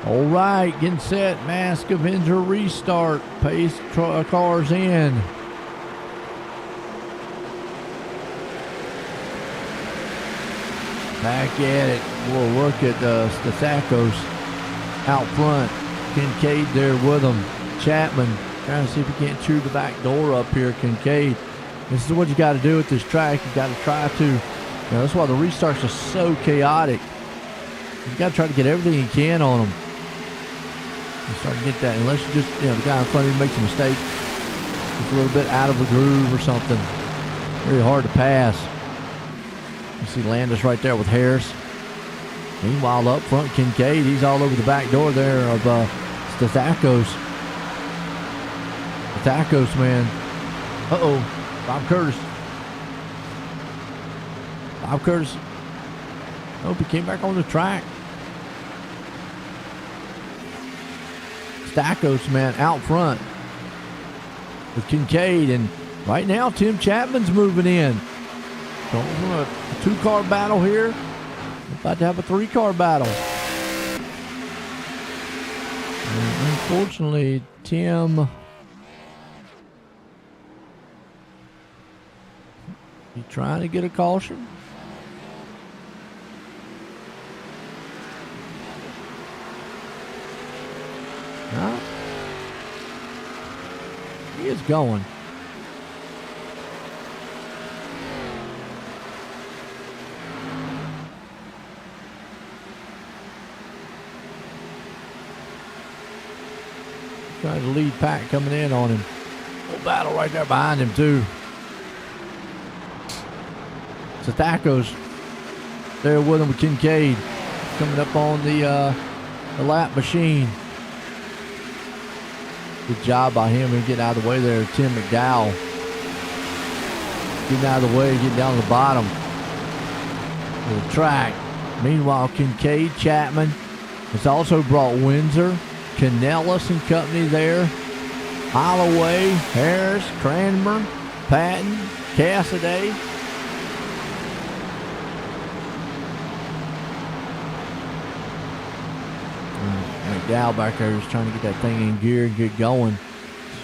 All right, getting set. Mask Avenger restart. Pace cars in. Back at it. We'll look at Stastakos out front. Kincaid there with him. Chapman trying to see if he can't chew the back door up here. Kincaid. This is what you got to do with this track. You got to try to. That's why the restarts are so chaotic. You got to try to get everything you can on them. You start to get that, unless you just, the guy in front of you makes a mistake. It's a little bit out of the groove or something. Very hard to pass. You see Landis right there with Harris. Meanwhile, up front, Kincaid, he's all over the back door there of Stastakos. Stastakos, man. Uh-oh. Bob Curtis. Hope he came back on the track. Stastakos, man, out front with Kincaid, and right now Tim Chapman's moving in. So we're a 2-car battle here. We're about to have a 3-car battle. And unfortunately, Tim, he trying to get a caution. No. He is going. Got the lead pack coming in on him. Full battle right there behind him, too. Sathako's there with him with Kincaid. Coming up on the lap machine. Good job by him and getting out of the way there. Tim McDowell. Getting out of the way, getting down to the bottom of the track. Meanwhile, Kincaid, Chapman has also brought Windsor, Canellis and company there. Holloway, Harris, Cranmer, Patton, Cassidy. McDowell back there is trying to get that thing in gear and get going.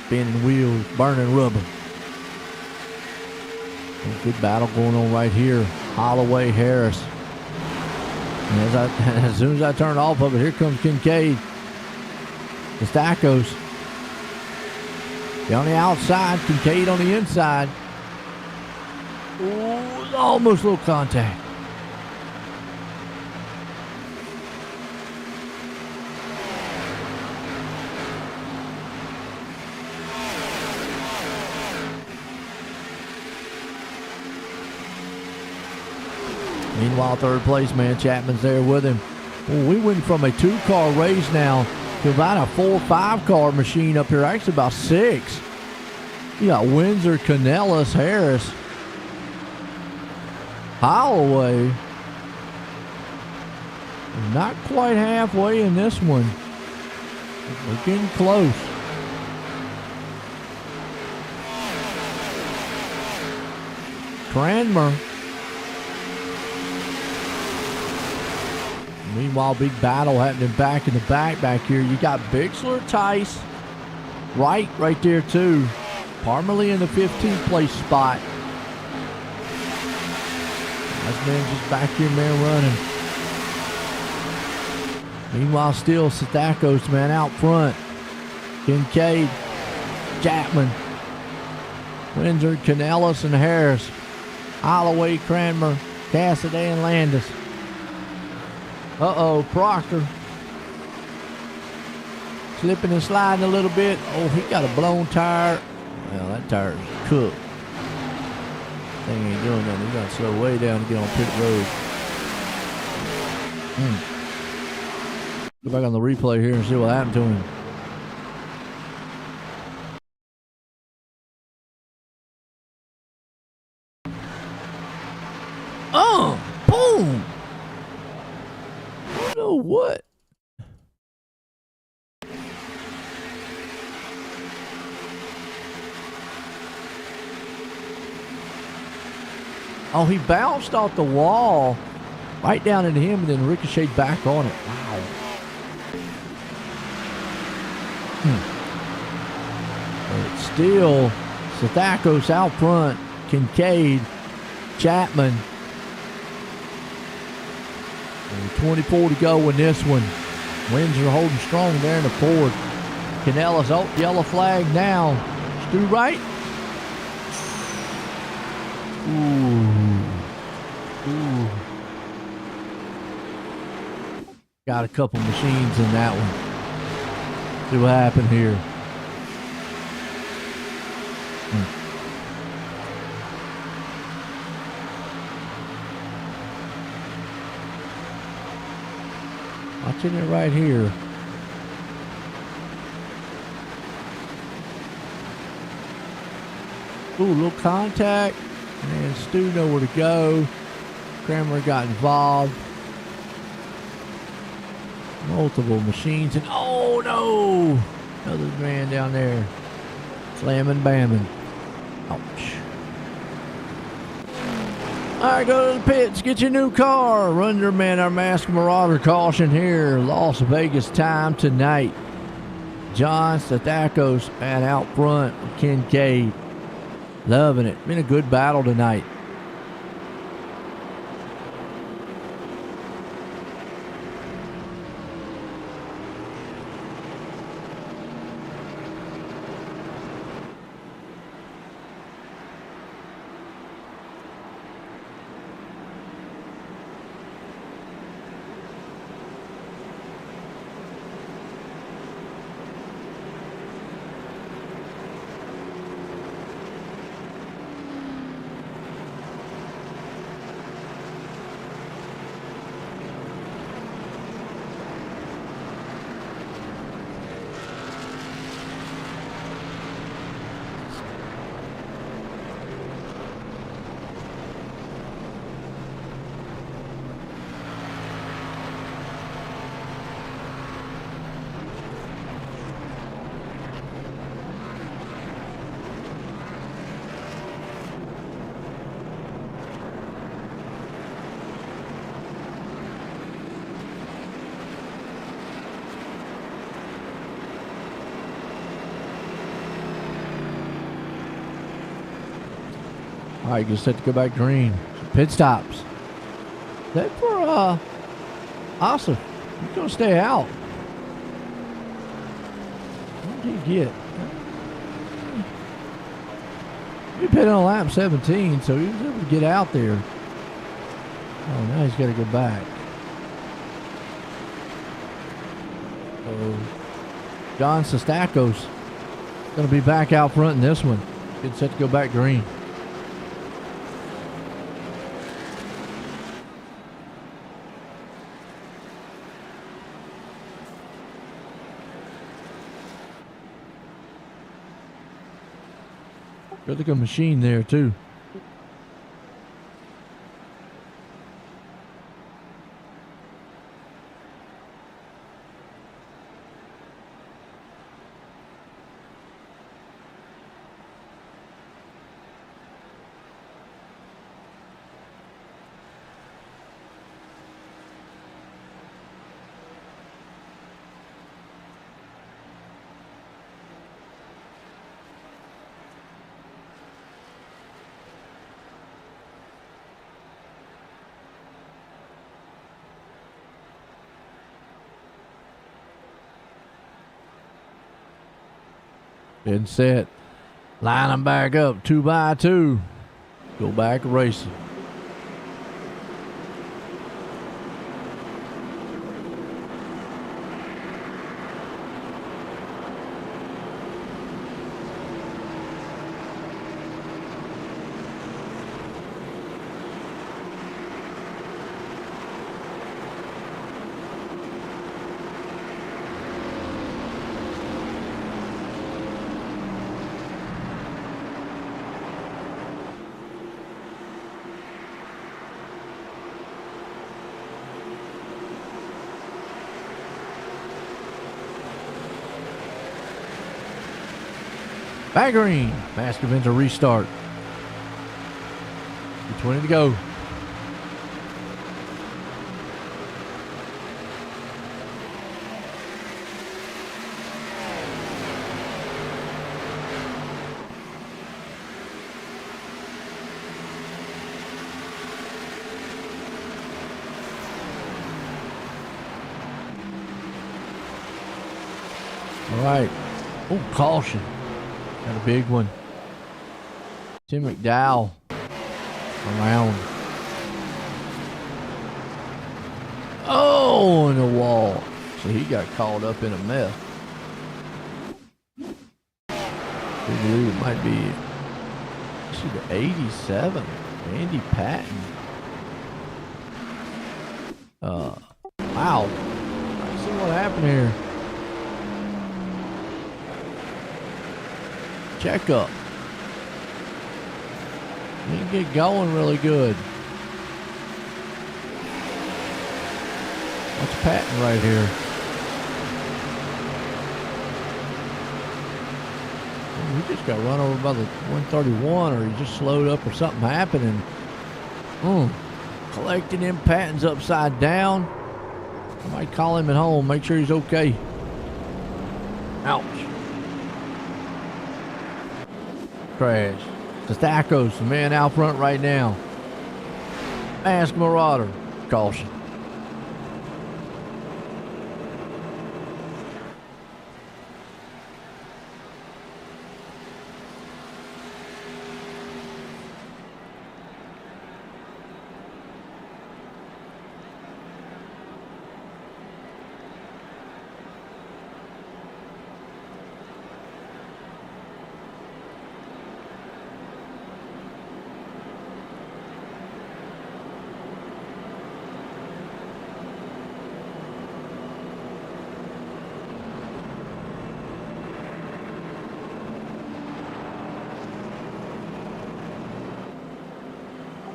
Spinning wheels, burning rubber. A good battle going on right here. Holloway, Harris. And as soon as I turn off of it, here comes Kincaid. The Stackos. On the outside, Kincaid on the inside. Ooh, almost a little contact. Meanwhile, third place man Chapman's there with him. Well, we went from a 2-car race now to about a 4 or 5-car machine up here. Actually, about 6. You got Windsor, Canellis, Harris, Holloway. Not quite halfway in this one. We're getting close. Cranmer. Meanwhile, big battle happening back in the back here. You got Bixler, Tice, right there too. Parmalee in the 15th place spot. That's man just back here, man, running. Meanwhile, still Sathako's man out front. Kincaid, Chapman, Windsor, Canellis, and Harris. Holloway, Cranmer, Cassidy, and Landis. Uh-oh, Proctor. Slipping and sliding a little bit. Oh, he got a blown tire. Well, that tire's cooked. Thing ain't doing nothing. He's got to slow way down to get on pit road. Go back on the replay here and see what happened to him. Oh, boom! I don't know what. Oh, he bounced off the wall right down into him and then ricocheted back on it. Wow. But still, Sathakos out front. Kincaid, Chapman. And 24 to go in this one. Windsor holding strong there in the Ford. Canellis, oh, yellow flag now. Stu right. Ooh. Got a couple machines in that one. See what happened here. Watching it right here. Ooh, little contact. And Stu know where to go. Cranmer got involved. Multiple machines. And oh no! Another man down there. Slamming, bamming. Ouch. Alright, go to the pits. Get your new car. Run your man, our Masked Marauder caution here. Las Vegas time tonight. John Sathakos and out front with Kincaid. Loving it. Been a good battle tonight. All right, get set to go back green. Pit stops. That for Asa. He's gonna stay out. What did he get? He pitted on lap 17, so he was able to get out there. Oh, now he's got to go back. So John Sestakos going to be back out front in this one. Get set to go back green. Good looking machine there too. And set. Line them back up 2 by 2. Go back racing. Back green. Mask event to restart. 2:20 to go. All right. Oh, caution. Got a big one. Tim McDowell around. Oh, in the wall. So he got caught up in a mess. I believe it might be the 87. Andy Patton. Wow. Let's see what happened here. Checkup. Didn't get going really good. That's Patton right here. Oh, he just got run over by the 131, or he just slowed up, or something happened, and collecting them Pattons upside down. I might call him at home, make sure he's okay. Ouch. Crash. Sestakos, the man out front right now. Mask Marauder. Caution.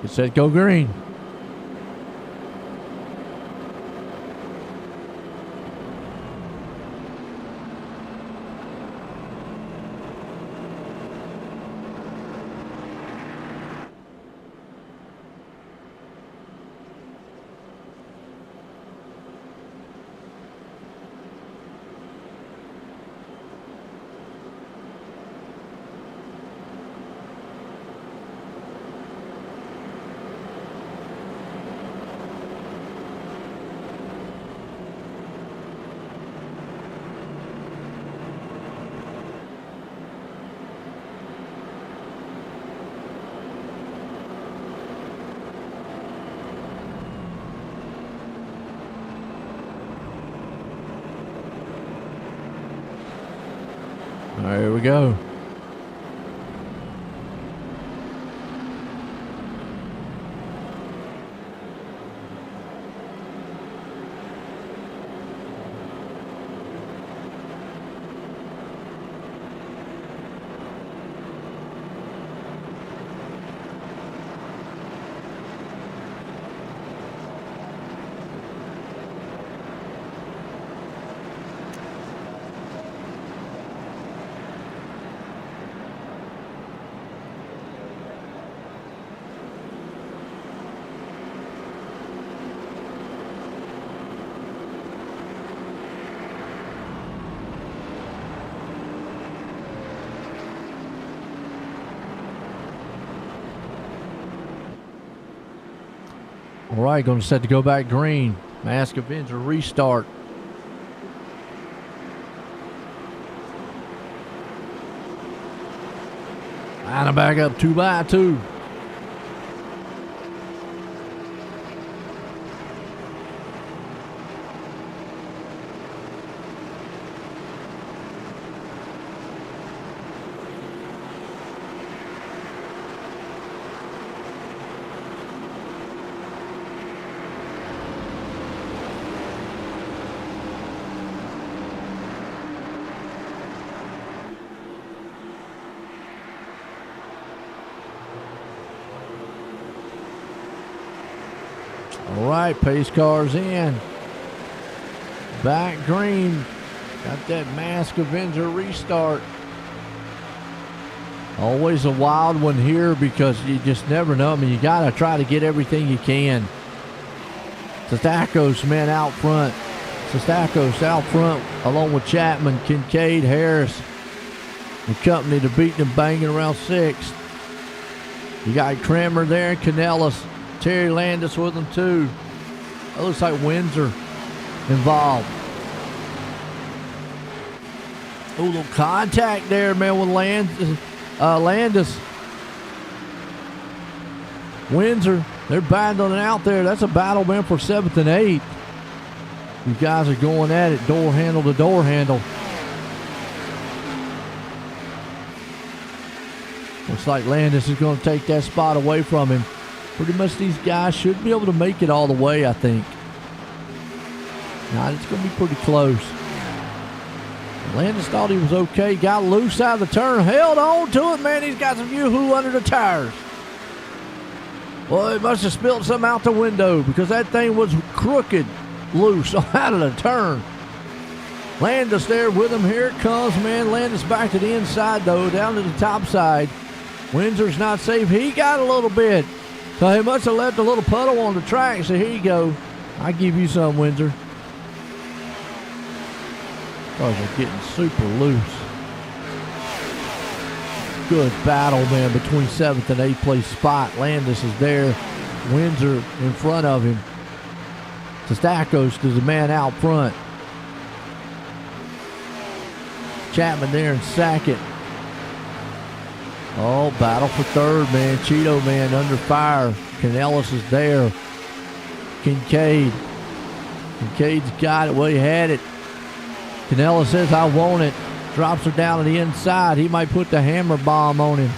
It said go green. There we go. All right, going to set to go back green. Mask Avenger restart. Lining back up 2x2. All right, pace cars in. Back green. Got that Mask Avenger restart. Always a wild one here because you just never know. I mean, you got to try to get everything you can. Sestakos, man, out front. Sestakos out front along with Chapman, Kincaid, Harris. The company to beat them banging around 6th. You got Kramer there, Canellis. Terry Landis with them too. It looks like Windsor involved. Oh, little contact there, man, with Landis. Windsor, they're battling out there. That's a battle, man, for 7th and 8th. You guys are going at it, door handle to door handle. Looks like Landis is going to take that spot away from him. Pretty much these guys should be able to make it all the way, I think. Now, it's going to be pretty close. Landis thought he was okay. Got loose out of the turn. Held on to it, man. He's got some yoo-hoo under the tires. Well, he must have spilled something out the window because that thing was crooked loose out of the turn. Landis there with him. Here it comes, man. Landis back to the inside, though, down to the top side. Windsor's not safe. He got a little bit. So he must have left a little puddle on the track. So here you go. I give you some, Windsor. Cars are getting super loose. Good battle, man, between 7th and 8th place spot. Landis is there. Windsor in front of him. Sestakos is the man out front. Chapman there in 2nd. Oh, battle for 3rd, man. Cheeto, man, under fire. Canellis is there. Kincaid's got it. Well, he had it. Canellis says, I want it. Drops her down to the inside. He might put the hammer bomb on him.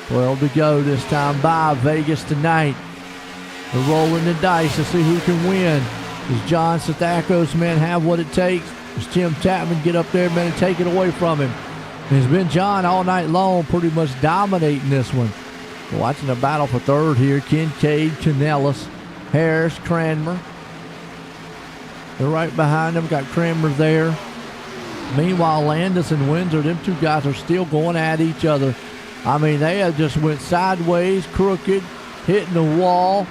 12 to go this time by Vegas tonight. They're rolling the dice to see who can win. Does John Sestakos, man, have what it takes? Does Tim Chapman get up there, man, and take it away from him? It's been John all night long pretty much dominating this one. We're watching the battle for 3rd here. Kincaid, Canellis, Harris, Cranmer. They're right behind them. Got Cranmer there. Meanwhile, Landis and Windsor, them two guys are still going at each other. I mean, they have just went sideways, crooked, hitting the wall,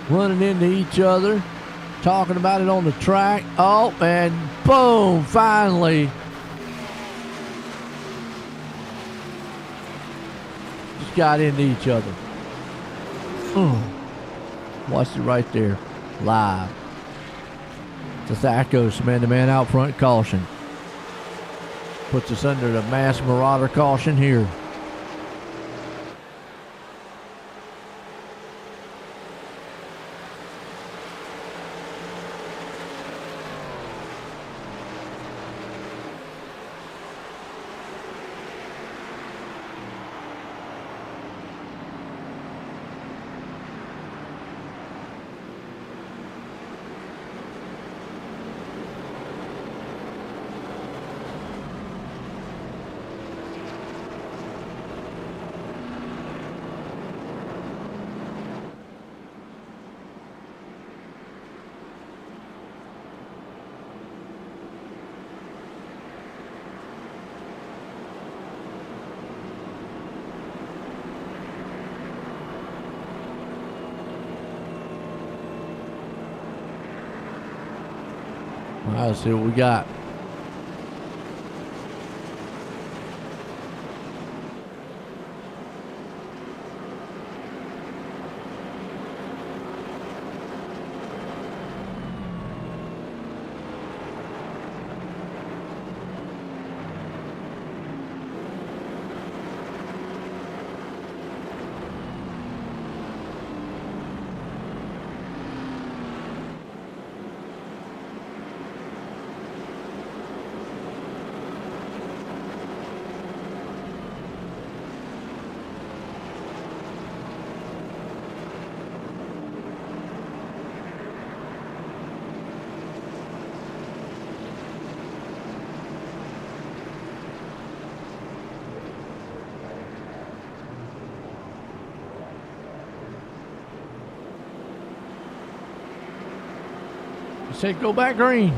running into each other, talking about it on the track. Oh, and boom, finally. Just got into each other. Watched it right there, live. Sestakos, man, the man out front, caution. Puts us under the Mass Marauder caution here. right, let's see what we got. He said go back green.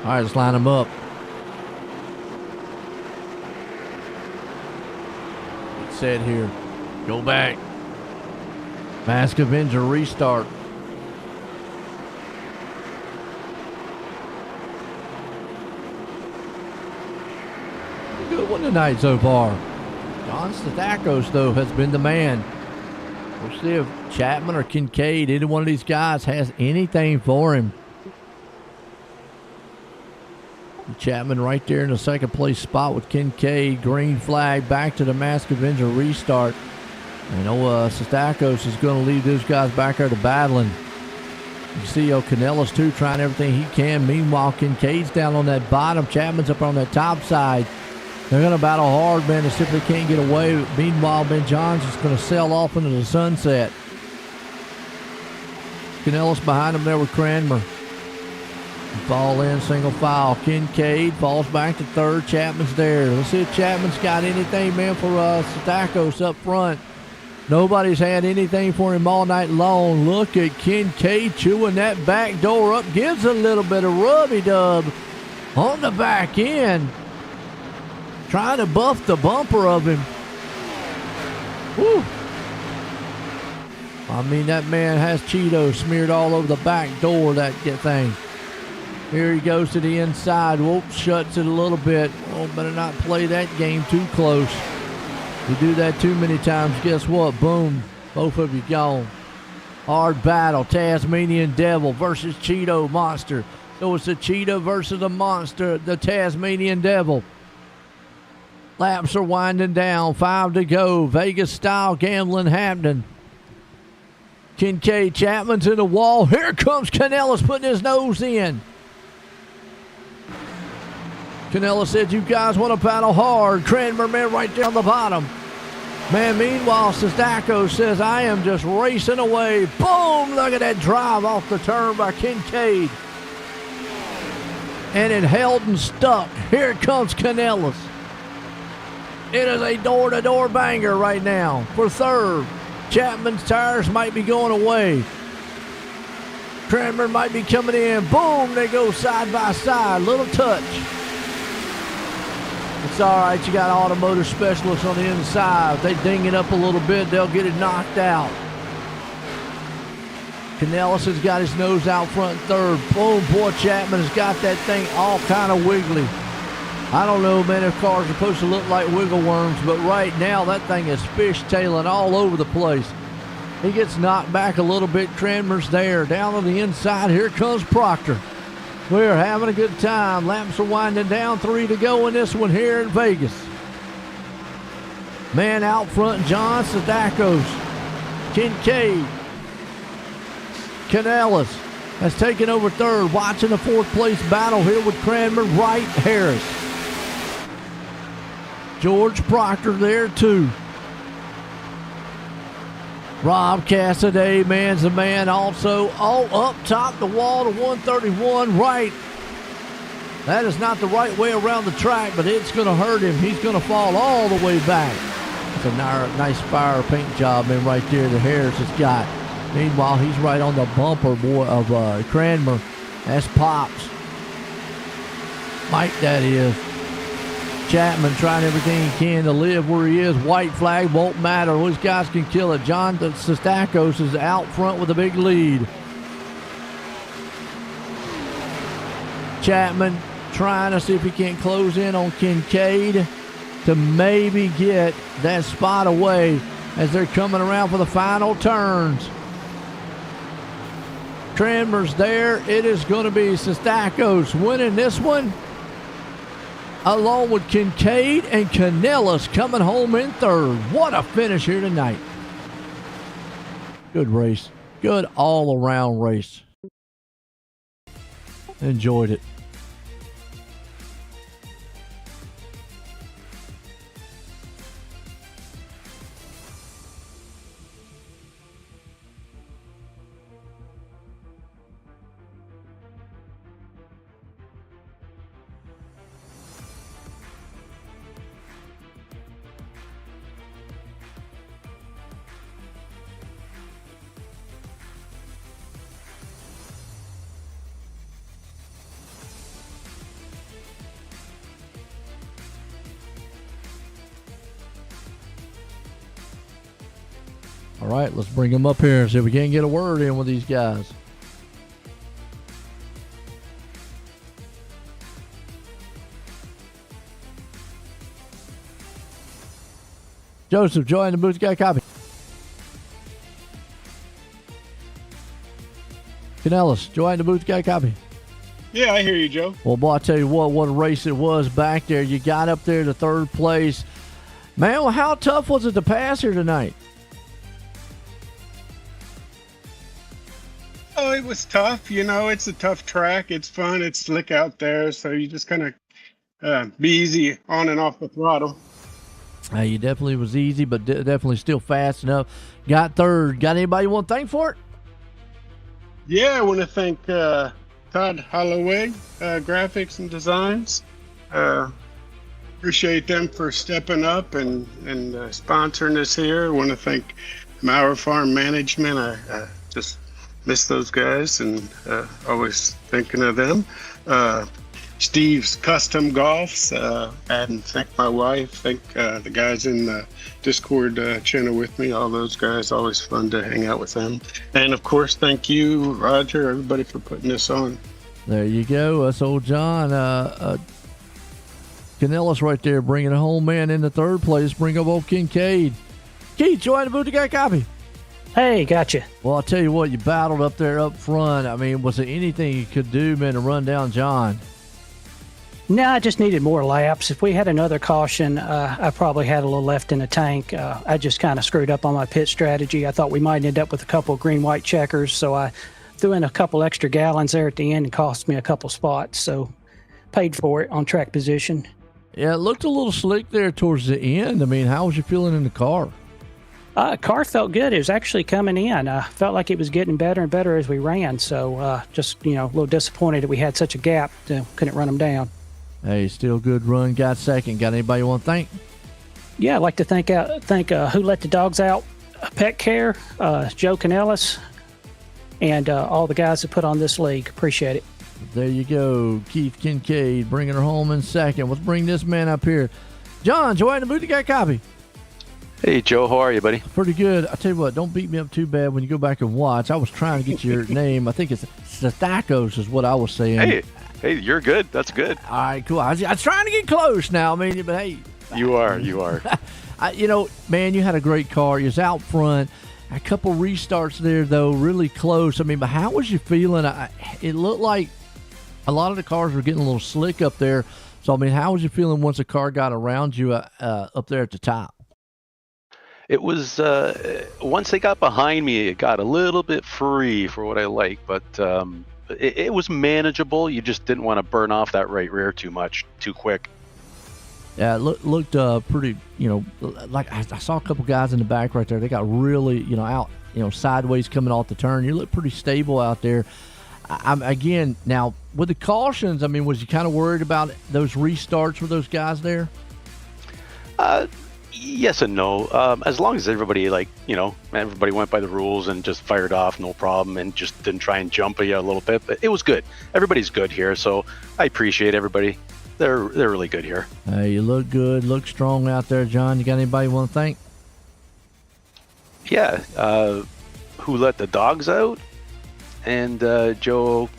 All right, let's line them up. It said here, go back. Mask Avenger restart. Good one tonight so far. John Stathakos, though, has been the man. We'll see if Chapman or Kincaid, either one of these guys, has anything for him. Chapman right there in the second place spot with Kincaid. Green flag back to the Mask Avenger restart. And Stathakos is going to leave those guys back there to battling. You see Canellis too trying everything he can. Meanwhile, Kincaid's down on that bottom. Chapman's up on that top side. They're going to battle hard, man, to see if they can't get away. Meanwhile, Ben Johns is going to sail off into the sunset. Canellis behind him there with Cranmer. Fall in, single file. Kincaid falls back to third. Chapman's there. Let's see if Chapman's got anything, man, for Stathakos up front. Nobody's had anything for him all night long. Look at Kincaid chewing that back door up. Gives a little bit of rubby-dub on the back end. Trying to buff the bumper of him. Woo. I mean, that man has Cheetos smeared all over the back door, that thing. Here he goes to the inside. Whoop, shuts it a little bit. Oh, better not play that game too close. You do that too many times, guess what? Boom. Both of you gone. Hard battle. Tasmanian Devil versus Cheeto Monster. So it's the Cheetah versus the Monster, the Tasmanian Devil. Laps are winding down. 5 to go. Vegas style gambling happening. Kincaid, Chapman's in the wall. Here comes Canellis putting his nose in. Canella said, you guys want to battle hard. Cranmer, man, right there on the bottom. Man, meanwhile, Sestako says, I am just racing away. Boom! Look at that drive off the turn by Kincaid. And it held and stuck. Here comes Canellas. It is a door-to-door banger right now for third. Chapman's tires might be going away. Cranmer might be coming in. Boom! They go side by side. Little touch. It's all right. You got automotive specialists on the inside. If they ding it up a little bit, they'll get it knocked out. Canellis has got his nose out front third. Boom, boy, Chapman has got that thing all kind of wiggly. I don't know, man, if cars are supposed to look like wiggle worms, but right now that thing is fishtailing all over the place. He gets knocked back a little bit. Cranmer's there. Down on the inside, here comes Proctor. We're having a good time. Laps are winding down. 3 to go in this one here in Vegas. Man out front, John Sadakos. Kincaid. Canellas has taken over third. Watching the fourth place battle here with Cranmer, Wright, Harris. George Proctor there too. Rob Cassidy, man's the man also. Oh, up top the wall to 131, right. That is not the right way around the track, but it's going to hurt him. He's going to fall all the way back. It's a nice fire paint job, man, right there that Harris has got. Meanwhile, he's right on the bumper, boy, of Cranmer. That's Pops. Mike, that is. Chapman trying everything he can to live where he is. White flag won't matter. Those guys can kill it. John Sestakos is out front with a big lead. Chapman trying to see if he can't close in on Kincaid to maybe get that spot away as they're coming around for the final turns. Cranmer's there. It is going to be Sestakos winning this one, along with Kincaid and Canellas coming home in third. What a finish here tonight. Good race. Good all-around race. Enjoyed it. All right, let's bring them up here and see if we can't get a word in with these guys. Joseph, join the booth. Got a copy. Canellas, join the booth. Got a copy. Yeah, I hear you, Joe. Well, boy, I tell you what a race it was back there. You got up there to third place. Man, well, how tough was it to pass here tonight? Oh, it was tough. You know, it's a tough track. It's fun. It's slick out there. So you just kind of be easy on and off the throttle. You definitely was easy, but definitely still fast enough. Got third. Got anybody you want to thank for it? Yeah, I want to thank Todd Holloway, graphics and designs. Appreciate them for stepping up and sponsoring us here. I want to thank Mauer Farm Management. I just miss those guys and always thinking of them. Steve's Custom Golfs, and thank my wife, thank the guys in the Discord channel with me, all those guys, always fun to hang out with them. And of course, thank you, Roger, everybody for putting this on. There you go. That's old John. Canellas right there bringing it home, man, in the third place. Bring up old Kincaid. Keith, join the booth. You got a copy. Hey, gotcha. Well, I'll tell you what, you battled up there up front. I mean, was there anything you could do, man, to run down John? No, I just needed more laps. If we had another caution, I probably had a little left in the tank. I just kind of screwed up on my pit strategy. I thought we might end up with a couple of green-white checkers, so I threw in a couple extra gallons there at the end and cost me a couple spots. So paid for it on track position. Yeah, it looked a little slick there towards the end. I mean, how was you feeling in the car? Car felt good. It was actually coming in. Felt like it was getting better and better as we ran. So just, a little disappointed that we had such a gap. Couldn't run them down. Hey, still good run. Got second. Got anybody you want to thank? Yeah, I'd like to thank Who Let the Dogs Out Pet Care, Joe Canellis, and all the guys that put on this league. Appreciate it. There you go. Keith Kincaid bringing her home in second. Let's bring this man up here. John, Joanne the Booty Got Copy. Hey, Joe, how are you, buddy? Pretty good. I tell you what, don't beat me up too bad when you go back and watch. I was trying to get your name. I think it's Stathakos is what I was saying. Hey, you're good. That's good. All right, cool. I was trying to get close now. I mean, but hey. You are. Man, you had a great car. You was out front. A couple restarts there, though, really close. I mean, but how was you feeling? It looked like a lot of the cars were getting a little slick up there. So, I mean, how was you feeling once the car got around you up there at the top? It was once they got behind me, it got a little bit free for what I like, but it was manageable. You just didn't want to burn off that right rear too quick. Yeah, it looked pretty, like I saw a couple guys in the back right there. They got really, out, sideways coming off the turn. You look pretty stable out there. Again, now, with the cautions, I mean, was you kind of worried about those restarts with those guys there? Yes and no. As long as everybody, everybody went by the rules and just fired off, no problem, and just didn't try and jump you a little bit. But it was good. Everybody's good here, so I appreciate everybody. They're really good here. Hey, you look good, look strong out there, John. You got anybody you want to thank? Yeah. Who Let the Dogs Out? And Joe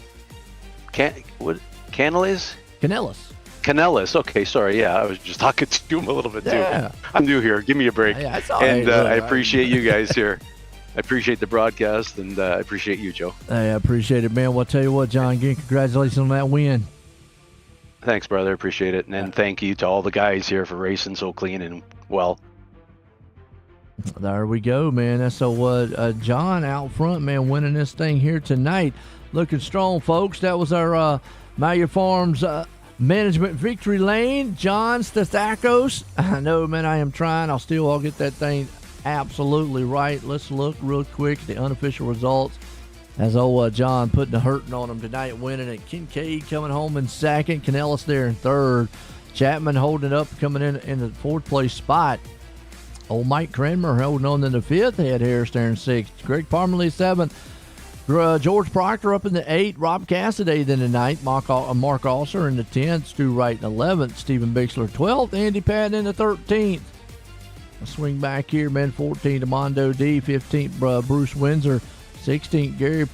Canellis? Canellis. Okay, sorry. Yeah, I was just talking to him a little bit too. Yeah. I'm new here. Give me a break. Yeah, I appreciate you guys here. I appreciate the broadcast, and I appreciate you, Joe. Hey, I appreciate it, man. Well, I'll tell you what, John, again, congratulations on that win. Thanks, brother. Appreciate it. And thank you to all the guys here for racing so clean and well. There we go, man. That's John out front, man, winning this thing here tonight. Looking strong, folks. That was our Malheur Farms Management Victory Lane. John Stathakos. I know, man, I am trying. I'll get that thing absolutely right. Let's look real quick at the unofficial results. As John putting the hurting on him tonight, winning it. Kincaid coming home in second. Canellis there in third. Chapman holding it up, coming in the fourth place spot. Old Mike Cranmer holding on in the fifth. Ed Harris there in sixth. Greg Parmalee seventh. George Proctor up in the eighth. Rob Cassidy then in the ninth. Mark Alser in the 10th. Stu Wright in 11th. Stephen Bixler 12th. Andy Patton in the 13th. I'll swing back here, man. 14th to Mondo D. 15th Bruce Windsor. 16th Gary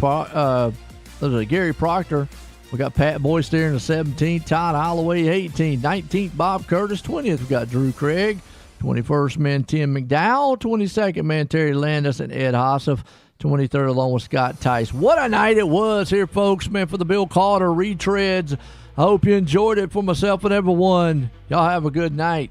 Proctor. We got Pat Boyce there in the 17th. Todd Holloway 18th. 19th Bob Curtis. 20th we got Drew Craig. 21st man Tim McDowell. 22nd man Terry Landis and Ed Hossef. 23rd along with Scott Tice. What a night it was here, folks, man, for the Bill Calder Retreads. I hope you enjoyed it. For myself and everyone, y'all have a good night.